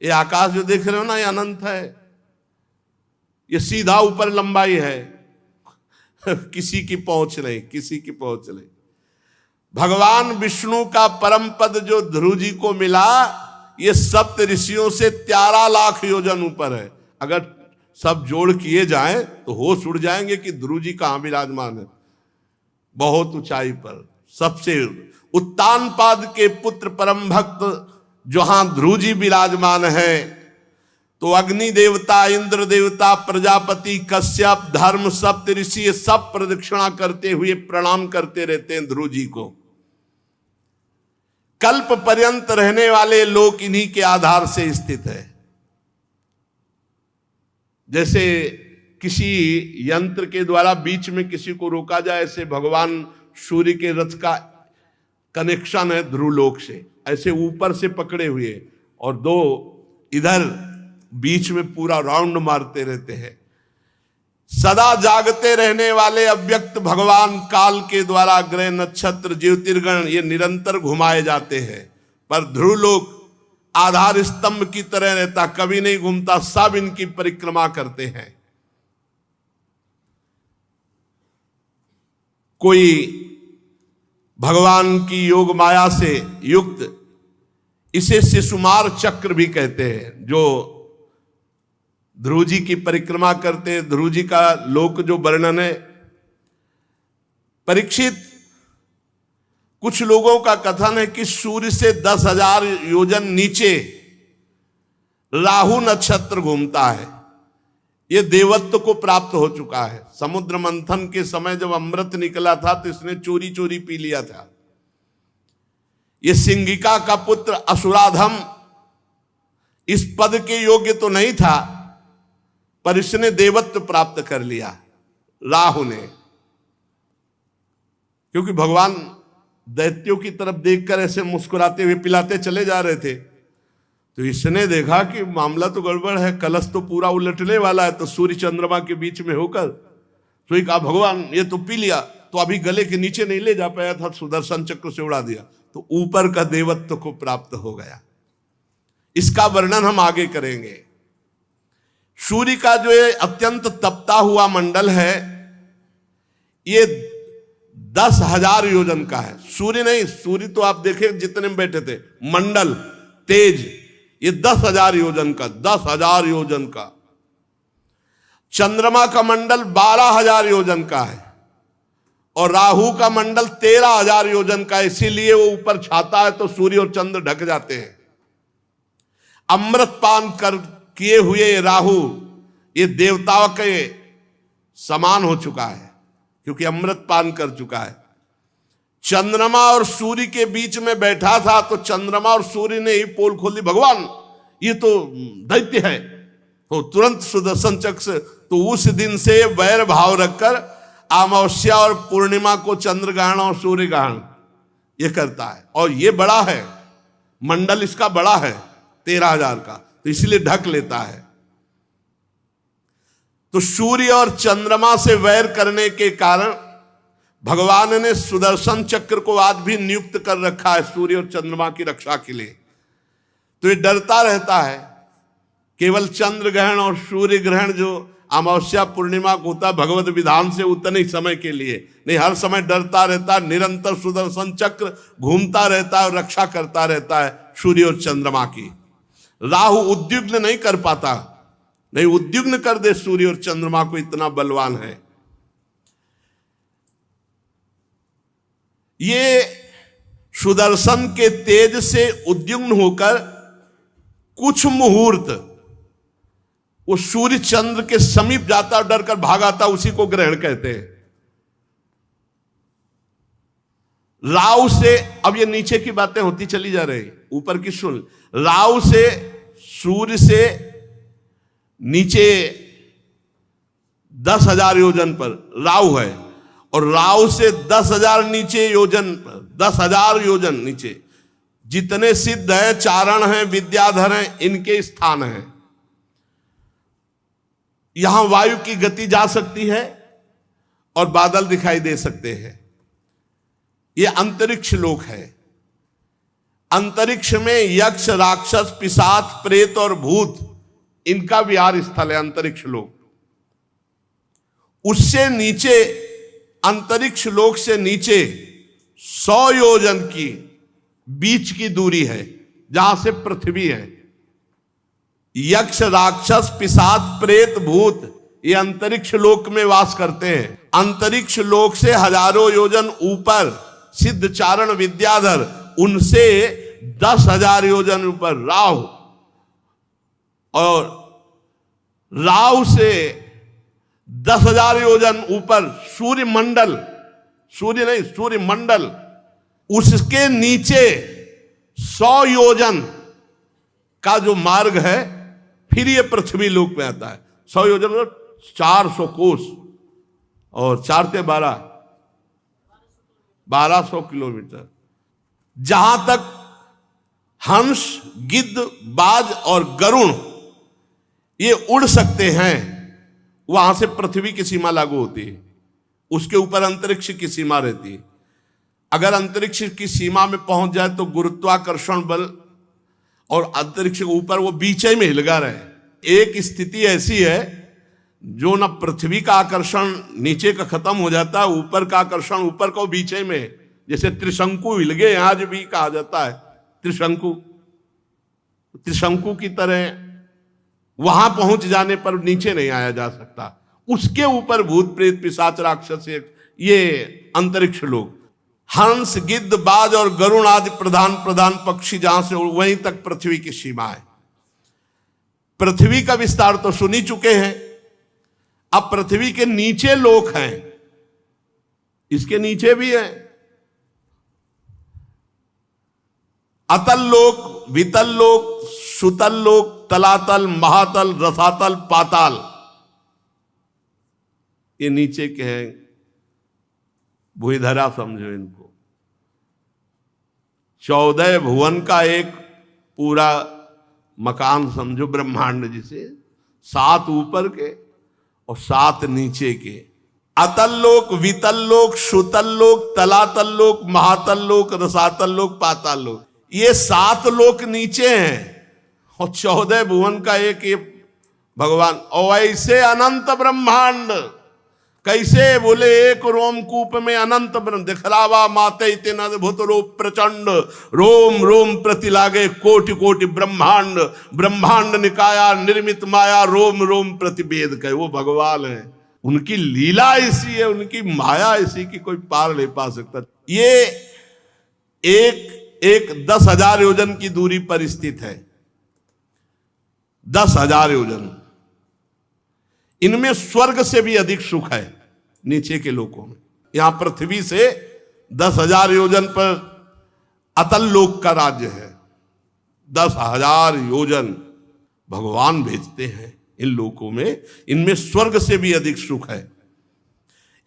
ये आकाश जो देख रहे हो ना, ये अनंत है। ये सीधा ऊपर लंबाई है, किसी की पहुंच नहीं, किसी की पहुंच नहीं। भगवान विष्णु का परम पद जो ध्रुव जी को मिला, ये सप्त ऋषियों से 13,00,000 योजन ऊपर है। अगर सब जोड़ किए जाएं तो होश उड़ जाएंगे कि ध्रुव जी कहां विराजमान है। बहुत ऊंचाई पर सबसे उत्तानपाद के पुत्र परम भक्त जहां ध्रुव जी विराजमान है, तो अग्नि देवता, इंद्र देवता, प्रजापति, कश्यप, धर्म, सप्त ऋषि, ये सब प्रदक्षिणा करते हुए प्रणाम करते रहते हैं ध्रुव जी को। कल्प पर्यंत रहने वाले लोक इन्हीं के आधार से स्थित है। जैसे किसी यंत्र के द्वारा बीच में किसी को रोका जाए, ऐसे भगवान सूर्य के रथ का कनेक्शन है ध्रुवलोक से, ऐसे ऊपर से पकड़े हुए और दो इधर बीच में पूरा राउंड मारते रहते हैं। सदा जागते रहने वाले अव्यक्त भगवान काल के द्वारा ग्रह, नक्षत्र, ज्योतिर्गण ये निरंतर घुमाए जाते हैं, पर ध्रुवलोक आधार स्तंभ की तरह रहता, कभी नहीं घूमता, सब इनकी परिक्रमा करते हैं। कोई भगवान की योग माया से युक्त, इसे शिशुमार चक्र भी कहते हैं, जो ध्रुव जी की परिक्रमा करते हैं। ध्रुव जी का लोक जो वर्णन है, परीक्षित, कुछ लोगों का कथन है कि सूर्य से 10,000 योजन नीचे राहु नक्षत्र घूमता है। यह देवत्व को प्राप्त हो चुका है। समुद्र मंथन के समय जब अमृत निकला था तो इसने चोरी चोरी पी लिया था। यह सिंगिका का पुत्र असुराधम इस पद के योग्य तो नहीं था, पर इसने देवत्व प्राप्त कर लिया राहु ने, क्योंकि भगवान दैत्यों की तरफ देखकर ऐसे मुस्कुराते हुए पिलाते चले जा रहे थे, तो इसने देखा कि मामला तो गड़बड़ है, कलश तो पूरा उलटने वाला है। तो सूर्य चंद्रमा के बीच में होकर तो ही कहा, भगवान ये तो पी लिया, तो अभी गले के नीचे नहीं ले जा पाया था, सुदर्शन चक्र से उड़ा दिया, तो ऊपर का देवत्व को प्राप्त हो गया। इसका वर्णन हम आगे करेंगे। सूर्य का जो ये अत्यंत तपता हुआ मंडल है, ये 10,000 योजन का है। सूर्य नहीं, सूर्य तो आप देखें जितने में बैठे थे, मंडल तेज ये 10,000 योजन का, 10,000 योजन का। चंद्रमा का मंडल 12,000 योजन का है और राहु का मंडल 13,000 योजन का, इसीलिए वो ऊपर छाता है तो सूर्य और चंद्र ढक जाते हैं। अमृत पान कर किए हुए राहु ये देवताओं के समान हो चुका है, क्योंकि अमृत पान कर चुका है। चंद्रमा और सूर्य के बीच में बैठा था, तो चंद्रमा और सूर्य ने ही पोल खोल दी, भगवान ये तो दैत्य है, तो तुरंत सुदर्शन चक्र से, तो उस दिन से वैर भाव रखकर अमावस्या और पूर्णिमा को चंद्र ग्रहण और सूर्य ग्रहण ये करता है। और ये बड़ा है, मंडल इसका बड़ा है 13,000 का, तो इसलिए ढक लेता है। तो सूर्य और चंद्रमा से वैर करने के कारण भगवान ने सुदर्शन चक्र को आज भी नियुक्त कर रखा है सूर्य और चंद्रमा की रक्षा के लिए। तो ये डरता रहता है, केवल चंद्र ग्रहण और सूर्य ग्रहण जो अमावस्या पूर्णिमा को होता है भगवत विधान से उतने ही समय के लिए नहीं, हर समय डरता रहता है। निरंतर सुदर्शन चक्र घूमता रहता है और रक्षा करता रहता है सूर्य और चंद्रमा की। राहु उद्युग्न नहीं कर पाता, नहीं उद्युग्न कर दे सूर्य और चंद्रमा को, इतना बलवान है। ये सुदर्शन के तेज से उद्युग्न होकर कुछ मुहूर्त वो सूर्य चंद्र के समीप जाता और डर कर भागाता, उसी को ग्रहण कहते हैं। राहु से, अब ये नीचे की बातें होती चली जा रही, ऊपर की सुन। राहु से, सूर्य से नीचे 10,000 योजन पर राहु है, और राहु से 10,000 नीचे योजन पर, 10,000 योजन नीचे जितने सिद्ध हैं, चारण हैं, विद्याधर हैं, इनके स्थान हैं। यहां वायु की गति जा सकती है और बादल दिखाई दे सकते हैं। यह अंतरिक्ष लोक है। अंतरिक्ष में यक्ष, राक्षस, पिशाच, प्रेत और भूत, इनका विहार स्थल है अंतरिक्ष लोक। उससे नीचे, अंतरिक्ष लोक से नीचे 100 योजन की बीच की दूरी है, जहां से पृथ्वी है। यक्ष, राक्षस, पिशाच, प्रेत, भूत ये अंतरिक्ष लोक में वास करते हैं। अंतरिक्ष लोक से हजारों योजन ऊपर सिद्ध चारण विद्याधर, उनसे 10,000 योजन ऊपर राहु, और राहु से 10,000 योजन ऊपर सूर्य मंडल, सूर्य नहीं सूर्य मंडल, उसके नीचे 100 योजन का जो मार्ग है, फिर ये पृथ्वी लोक में आता है। 100 योजन 400 कोस, और 4 से 1200 किलोमीटर। जहां तक हंस, गिद्ध, बाज और गरुण ये उड़ सकते हैं, वहां से पृथ्वी की सीमा लागू होती है। उसके ऊपर अंतरिक्ष की सीमा रहती है। अगर अंतरिक्ष की सीमा में पहुंच जाए तो गुरुत्वाकर्षण बल और अंतरिक्ष के ऊपर वो बीचे में हिलगा रहे। एक स्थिति ऐसी है जो न पृथ्वी का आकर्षण नीचे का खत्म हो जाता है, ऊपर का आकर्षण ऊपर को बीचे में, जैसे त्रिशंकु हिल गए, आज भी कहा जाता है त्रिशंकु, त्रिशंकु की तरह वहां पहुंच जाने पर नीचे नहीं आया जा सकता। उसके ऊपर भूत प्रेत पिशाच राक्षस ये अंतरिक्ष लोग, हंस, गिद्ध, बाज और गरुण आदि प्रधान प्रधान पक्षी जहां से वहीं तक पृथ्वी की सीमा है। पृथ्वी का विस्तार तो सुन ही चुके हैं। अब पृथ्वी के नीचे लोक हैं, इसके नीचे भी है अतल लोक, वितल लोक, सुतल लोक, तलातल, महातल, रसातल, पाताल, ये नीचे के हैं। भूधरा समझो इनको। 14 भुवन का एक पूरा मकान समझो ब्रह्मांड, जिसे 7 ऊपर के और 7 नीचे के। अतल लोक, वितल लोक, सुतल लोक, तलातल लोक, महातल लोक, रसातल लोक, पाताल लोक, ये 7 लोक नीचे हैं और 14 भुवन का एक ये भगवान। और ऐसे अनंत ब्रह्मांड कैसे, बोले एक रोमकूप में अनंत ब्रह्म दिखलावा माते इतना भूत रूप प्रचंड, रोम रोम प्रति लागे कोटि कोटि ब्रह्मांड, ब्रह्मांड निकाया निर्मित माया, रोम रोम प्रति भेद कहे। वो भगवान है, उनकी लीला ऐसी है, उनकी माया ऐसी कि कोई पार नहीं पा सकता। ये एक 10,000 योजन की दूरी पर स्थित है। 10,000 योजन। इनमें स्वर्ग से भी अधिक सुख है नीचे के लोकों में। यहां पृथ्वी से 10,000 योजन पर अतल लोक का राज्य है। 10,000 योजन भगवान भेजते हैं इन लोकों में। इनमें स्वर्ग से भी अधिक सुख है।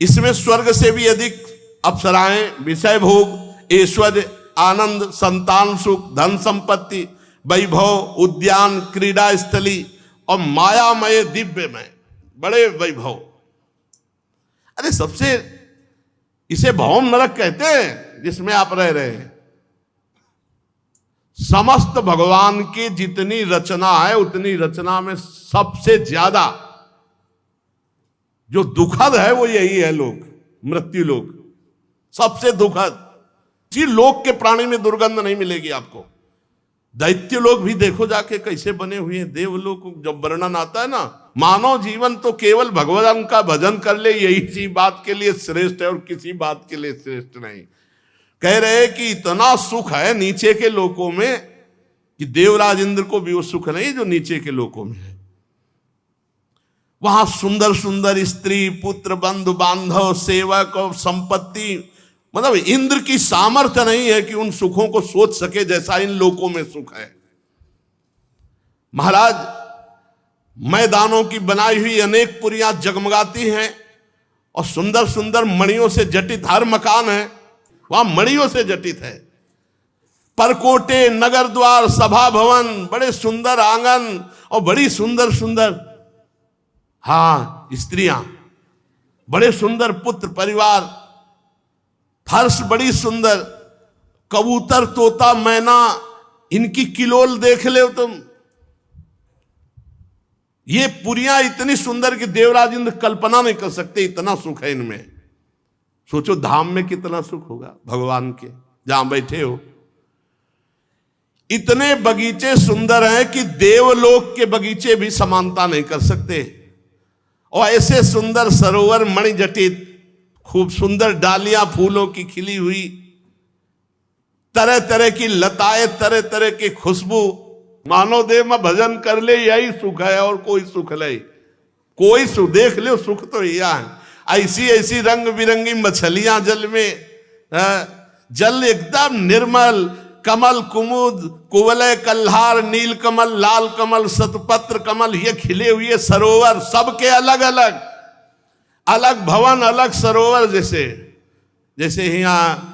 इसमें स्वर्ग से भी अधिक अप्सराएं, विषय भोग, ऐश्वर्य, आनंद, संतान सुख, धन संपत्ति, वैभव, उद्यान, क्रीड़ा स्थली और मायामय दिव्यमय बड़े वैभव। अरे सबसे इसे भौम नरक कहते हैं जिसमें आप रह रहे हैं। समस्त भगवान की जितनी रचना है उतनी रचना में सबसे ज्यादा जो दुखद है वो यही है लोक, मृत्यु लोक। सबसे दुखद। जी लोक के प्राणी में दुर्गंध नहीं मिलेगी आपको। दैत्य लोग भी देखो जाके कैसे बने हुए हैं। देवलोक जब वर्णन आता है ना, मानव जीवन तो केवल भगवान का भजन कर ले यही सी बात के लिए श्रेष्ठ है और किसी बात के लिए श्रेष्ठ नहीं। कह रहे कि इतना सुख है नीचे के लोकों में कि देवराज इंद्र को भी वो सुख नहीं जो नीचे के लोकों में है। वहां सुंदर सुंदर स्त्री, पुत्र, बंधु बांधव, सेवक और संपत्ति, मतलब इंद्र की सामर्थ्य नहीं है कि उन सुखों को सोच सके जैसा इन लोकों में सुख है। महाराज, मैदानों की बनाई हुई अनेक पुरियां जगमगाती हैं और सुंदर सुंदर मणियों से जटित हर मकान है वहां मणियों से जटित है। परकोटे, नगर द्वार, सभा भवन, बड़े सुंदर आंगन और बड़ी सुंदर सुंदर स्त्रियां, बड़े सुंदर पुत्र परिवार, फर्श बड़ी सुंदर, कबूतर, तोता, मैना, इनकी किलोल देख ले तुम। ये पुरियां इतनी सुंदर कि देवराज इंद्र कल्पना नहीं कर सकते, इतना सुख है इनमें। सोचो धाम में कितना सुख होगा भगवान के जहां बैठे हो। इतने बगीचे सुंदर हैं कि देवलोक के बगीचे भी समानता नहीं कर सकते। और ऐसे सुंदर सरोवर मणि जटित, खूब सुंदर डालियां फूलों की खिली हुई, तरह तरह की लताएं, तरह तरह की खुशबू। मानो देव में भजन कर ले यही सुख है और कोई सुख नहीं। कोई सुख देख लो, सुख तो यह है। ऐसी ऐसी रंग बिरंगी मछलियां जल में, जल एकदम निर्मल, कमल कुमुद कुवलय कल्हार नील कमल लाल कमल शतपत्र कमल, ये खिले हुए सरोवर, सबके अलग अलग अलग भवन अलग सरोवर। जैसे जैसे यहाँ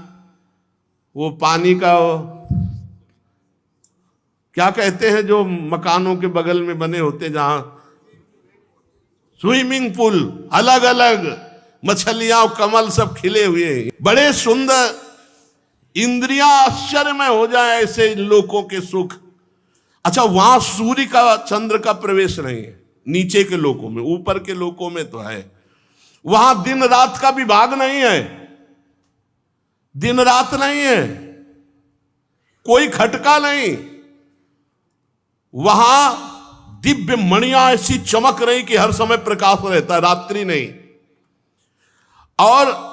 वो पानी का क्या कहते हैं जो मकानों के बगल में बने होते, जहां स्विमिंग पूल, अलग अलग मछलियां कमल सब खिले हुए हैं, बड़े सुंदर। इंद्रियां आश्चर्य में हो जाए ऐसे लोगों के सुख। अच्छा, वहां सूर्य का चंद्र का प्रवेश नहीं है, नीचे के लोकों में, ऊपर के लोकों में तो है। वहां दिन रात का विभाग नहीं है, दिन रात नहीं है, कोई खटका नहीं। वहां दिव्य मणियां ऐसी चमक रही कि हर समय प्रकाश रहता है, रात्रि नहीं। और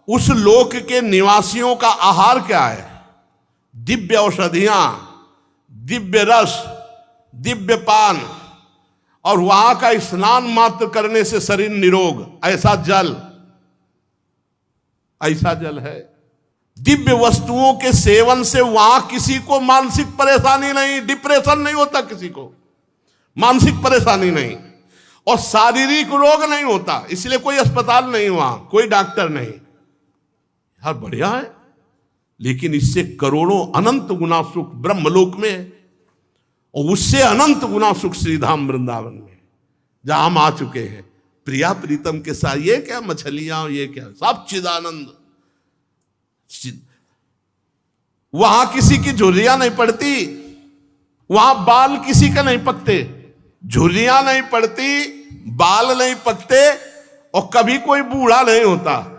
उस लोक के निवासियों का आहार क्या है? दिव्य औषधियां, दिव्य रस, दिव्य पान, और वहां का स्नान मात्र करने से शरीर निरोग। ऐसा जल, ऐसा जल है। दिव्य वस्तुओं के सेवन से वहां किसी को मानसिक परेशानी नहीं, डिप्रेशन नहीं होता किसी को, मानसिक परेशानी नहीं, और शारीरिक रोग नहीं होता। इसलिए कोई अस्पताल नहीं, वहां कोई डॉक्टर नहीं। यार बढ़िया है। लेकिन इससे करोड़ों अनंत गुना सुख ब्रह्मलोक में है, और उससे अनंत गुना सुख श्रीधाम वृंदावन में, जहां हम आ चुके हैं प्रिया प्रीतम के साथ। ये क्या मछलियां, ये क्या, सब चिदानंद। वहां किसी की झुर्रियां नहीं पड़ती, वहां बाल किसी का नहीं पकते, झुर्रियां नहीं पड़ती, बाल नहीं पकते, और कभी कोई बूढ़ा नहीं होता,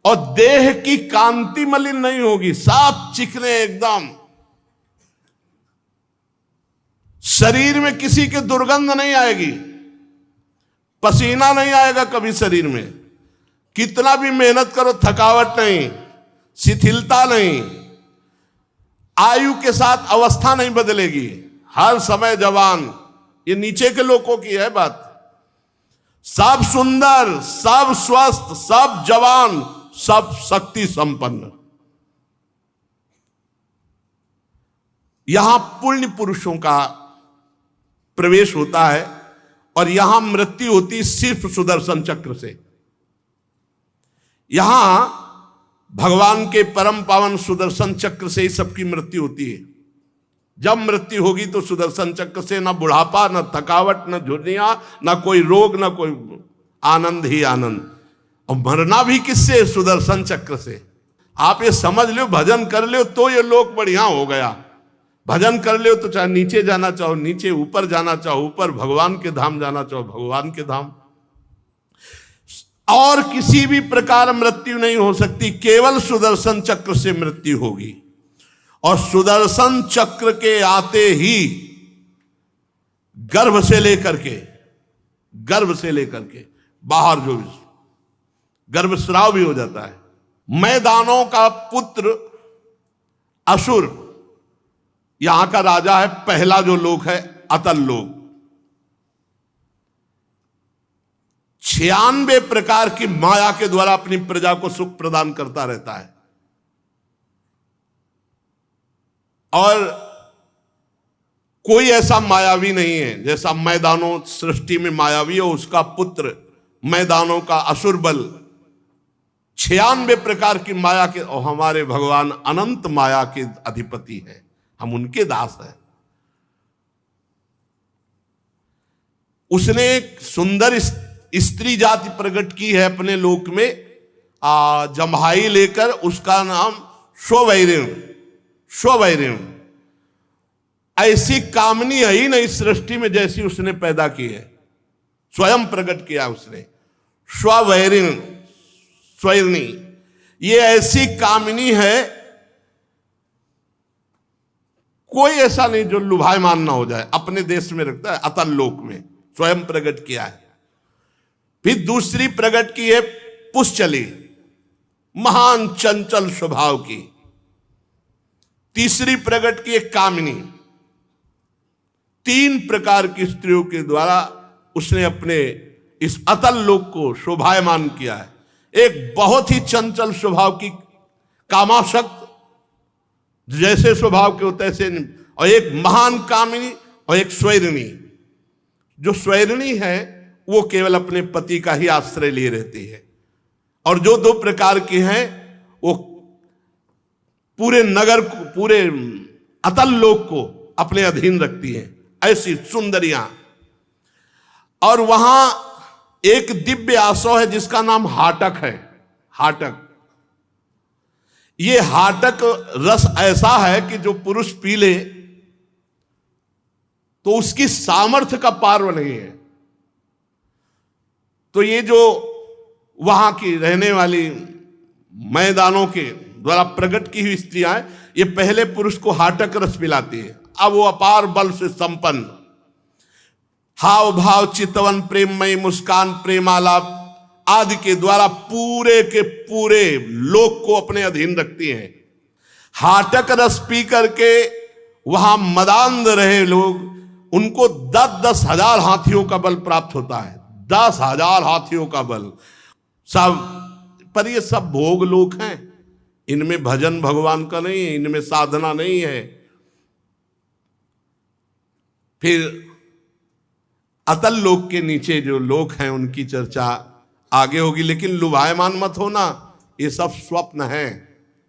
और देह की कांति मलिन नहीं होगी, साफ चिकने एकदम। शरीर में किसी की दुर्गंध नहीं आएगी, पसीना नहीं आएगा कभी शरीर में। कितना भी मेहनत करो थकावट नहीं, शिथिलता नहीं, आयु के साथ अवस्था नहीं बदलेगी, हर समय जवान। ये नीचे के लोगों की है बात। सब सुंदर, सब स्वस्थ, सब जवान, सब शक्ति संपन्न। यहां पुण्य पुरुषों का प्रवेश होता है, और यहां मृत्यु होती सिर्फ सुदर्शन चक्र से। यहां भगवान के परम पावन सुदर्शन चक्र से ही सबकी मृत्यु होती है। जब मृत्यु होगी तो सुदर्शन चक्र से, ना बुढ़ापा, ना थकावट, ना झुर्रियां, ना कोई रोग, ना कोई, आनंद ही आनंद। और मरना भी किससे? सुदर्शन चक्र से। आप ये समझ लो, भजन कर लो तो ये लोक बढ़िया हो गया। भजन कर लो तो चाहे नीचे जाना चाहो नीचे, ऊपर जाना चाहो ऊपर, भगवान के धाम जाना चाहो भगवान के धाम। और किसी भी प्रकार मृत्यु नहीं हो सकती, केवल सुदर्शन चक्र से मृत्यु होगी। और सुदर्शन चक्र के आते ही गर्भ से लेकर के बाहर जो गर्भस्राव भी हो जाता है। मैदानों का पुत्र असुर, यहां का राजा है। पहला जो लोक है अतल लोक। 96 प्रकार की माया के द्वारा अपनी प्रजा को सुख प्रदान करता रहता है। और कोई ऐसा मायावी नहीं है जैसा मैदानों सृष्टि में मायावी हो, उसका पुत्र मैदानों का असुर बल। 96 प्रकार की माया के, और हमारे भगवान अनंत माया के अधिपति हैं, हम उनके दास हैं। उसने एक सुंदर स्त्री जाति प्रकट की है अपने लोक में, जम्हाई लेकर, उसका नाम स्वैरिण। ऐसी कामनी है ही नहीं सृष्टि में जैसी उसने पैदा की है, स्वयं प्रकट किया उसने। स्वैरिणी, ये ऐसी कामिनी है, कोई ऐसा नहीं जो लुभायमान ना हो जाए। अपने देश में रखता है, अतल लोक में स्वयं प्रकट किया है। फिर दूसरी प्रकट की है पुष्चली, महान चंचल स्वभाव की। तीसरी प्रकट की एक कामिनी। 3 प्रकार की स्त्रियों के द्वारा उसने अपने इस अतल लोक को शोभायमान किया है। एक बहुत ही चंचल स्वभाव की कामासक्त, जैसे स्वभाव के होते ऐसे, और एक महान कामिनी और एक स्वैरिणी। जो स्वैरिणी है वो केवल अपने पति का ही आश्रय लिए रहती है, और जो 2 प्रकार की हैं वो पूरे नगर को, पूरे अतल लोक को अपने अधीन रखती हैं, ऐसी सुंदरियां। और वहां एक दिव्य आसव है जिसका नाम हाटक है। हाटक, ये हाटक रस ऐसा है कि जो पुरुष पी ले तो उसकी सामर्थ्य का पार नहीं है। तो ये जो वहां की रहने वाली मैदानों के द्वारा प्रकट की हुई स्त्रियां हैं, ये पहले पुरुष को हाटक रस पिलाती है। अब वो अपार बल से संपन्न, हाव भाव चितवन प्रेममयी मुस्कान प्रेमालाप आदि के द्वारा पूरे के पूरे लोक को अपने अधीन रखती हैं। हाटक रस पी करके वहां मदांध रहे लोग, उनको 10-10 हजार हाथियों का बल प्राप्त होता है। 10,000 हाथियों का बल सब, पर ये सब भोग लोक हैं, इनमें भजन भगवान का नहीं है, इनमें साधना नहीं है। फिर अतल लोक के नीचे जो लोक हैं उनकी चर्चा आगे होगी, लेकिन लुभायमान मत होना, ये सब स्वप्न है,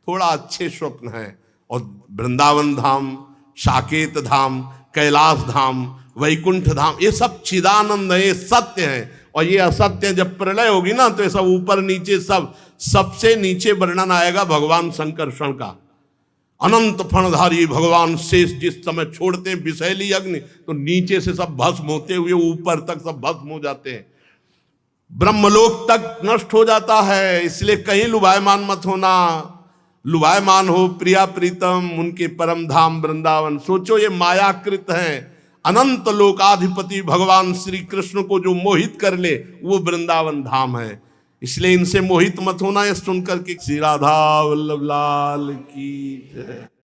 थोड़ा अच्छे स्वप्न है। और वृंदावन धाम, साकेत धाम, कैलाश धाम, वैकुंठ धाम, ये सब चिदानंद है, ये सत्य है। और ये असत्य, जब प्रलय होगी ना तो ये सब ऊपर नीचे सब, सबसे नीचे वर्णन आएगा भगवान संकर्षण का। अनंत फणधारी भगवान शेष जिस समय छोड़ते हैं विषैली अग्नि, तो नीचे से सब भस्म होते हुए ऊपर तक सब भस्म हो जाते हैं, ब्रह्मलोक तक नष्ट हो जाता है। इसलिए कहीं लुभायमान मत होना। लुभायमान हो प्रिया प्रीतम उनके परम धाम वृंदावन। सोचो ये मायाकृत है, अनंत लोकाधिपति भगवान श्री कृष्ण को जो मोहित कर ले वो वृंदावन धाम है। इसलिए इनसे मोहित मत होना। ये सुनकर के श्री राधा वल्लभ लाल की जय।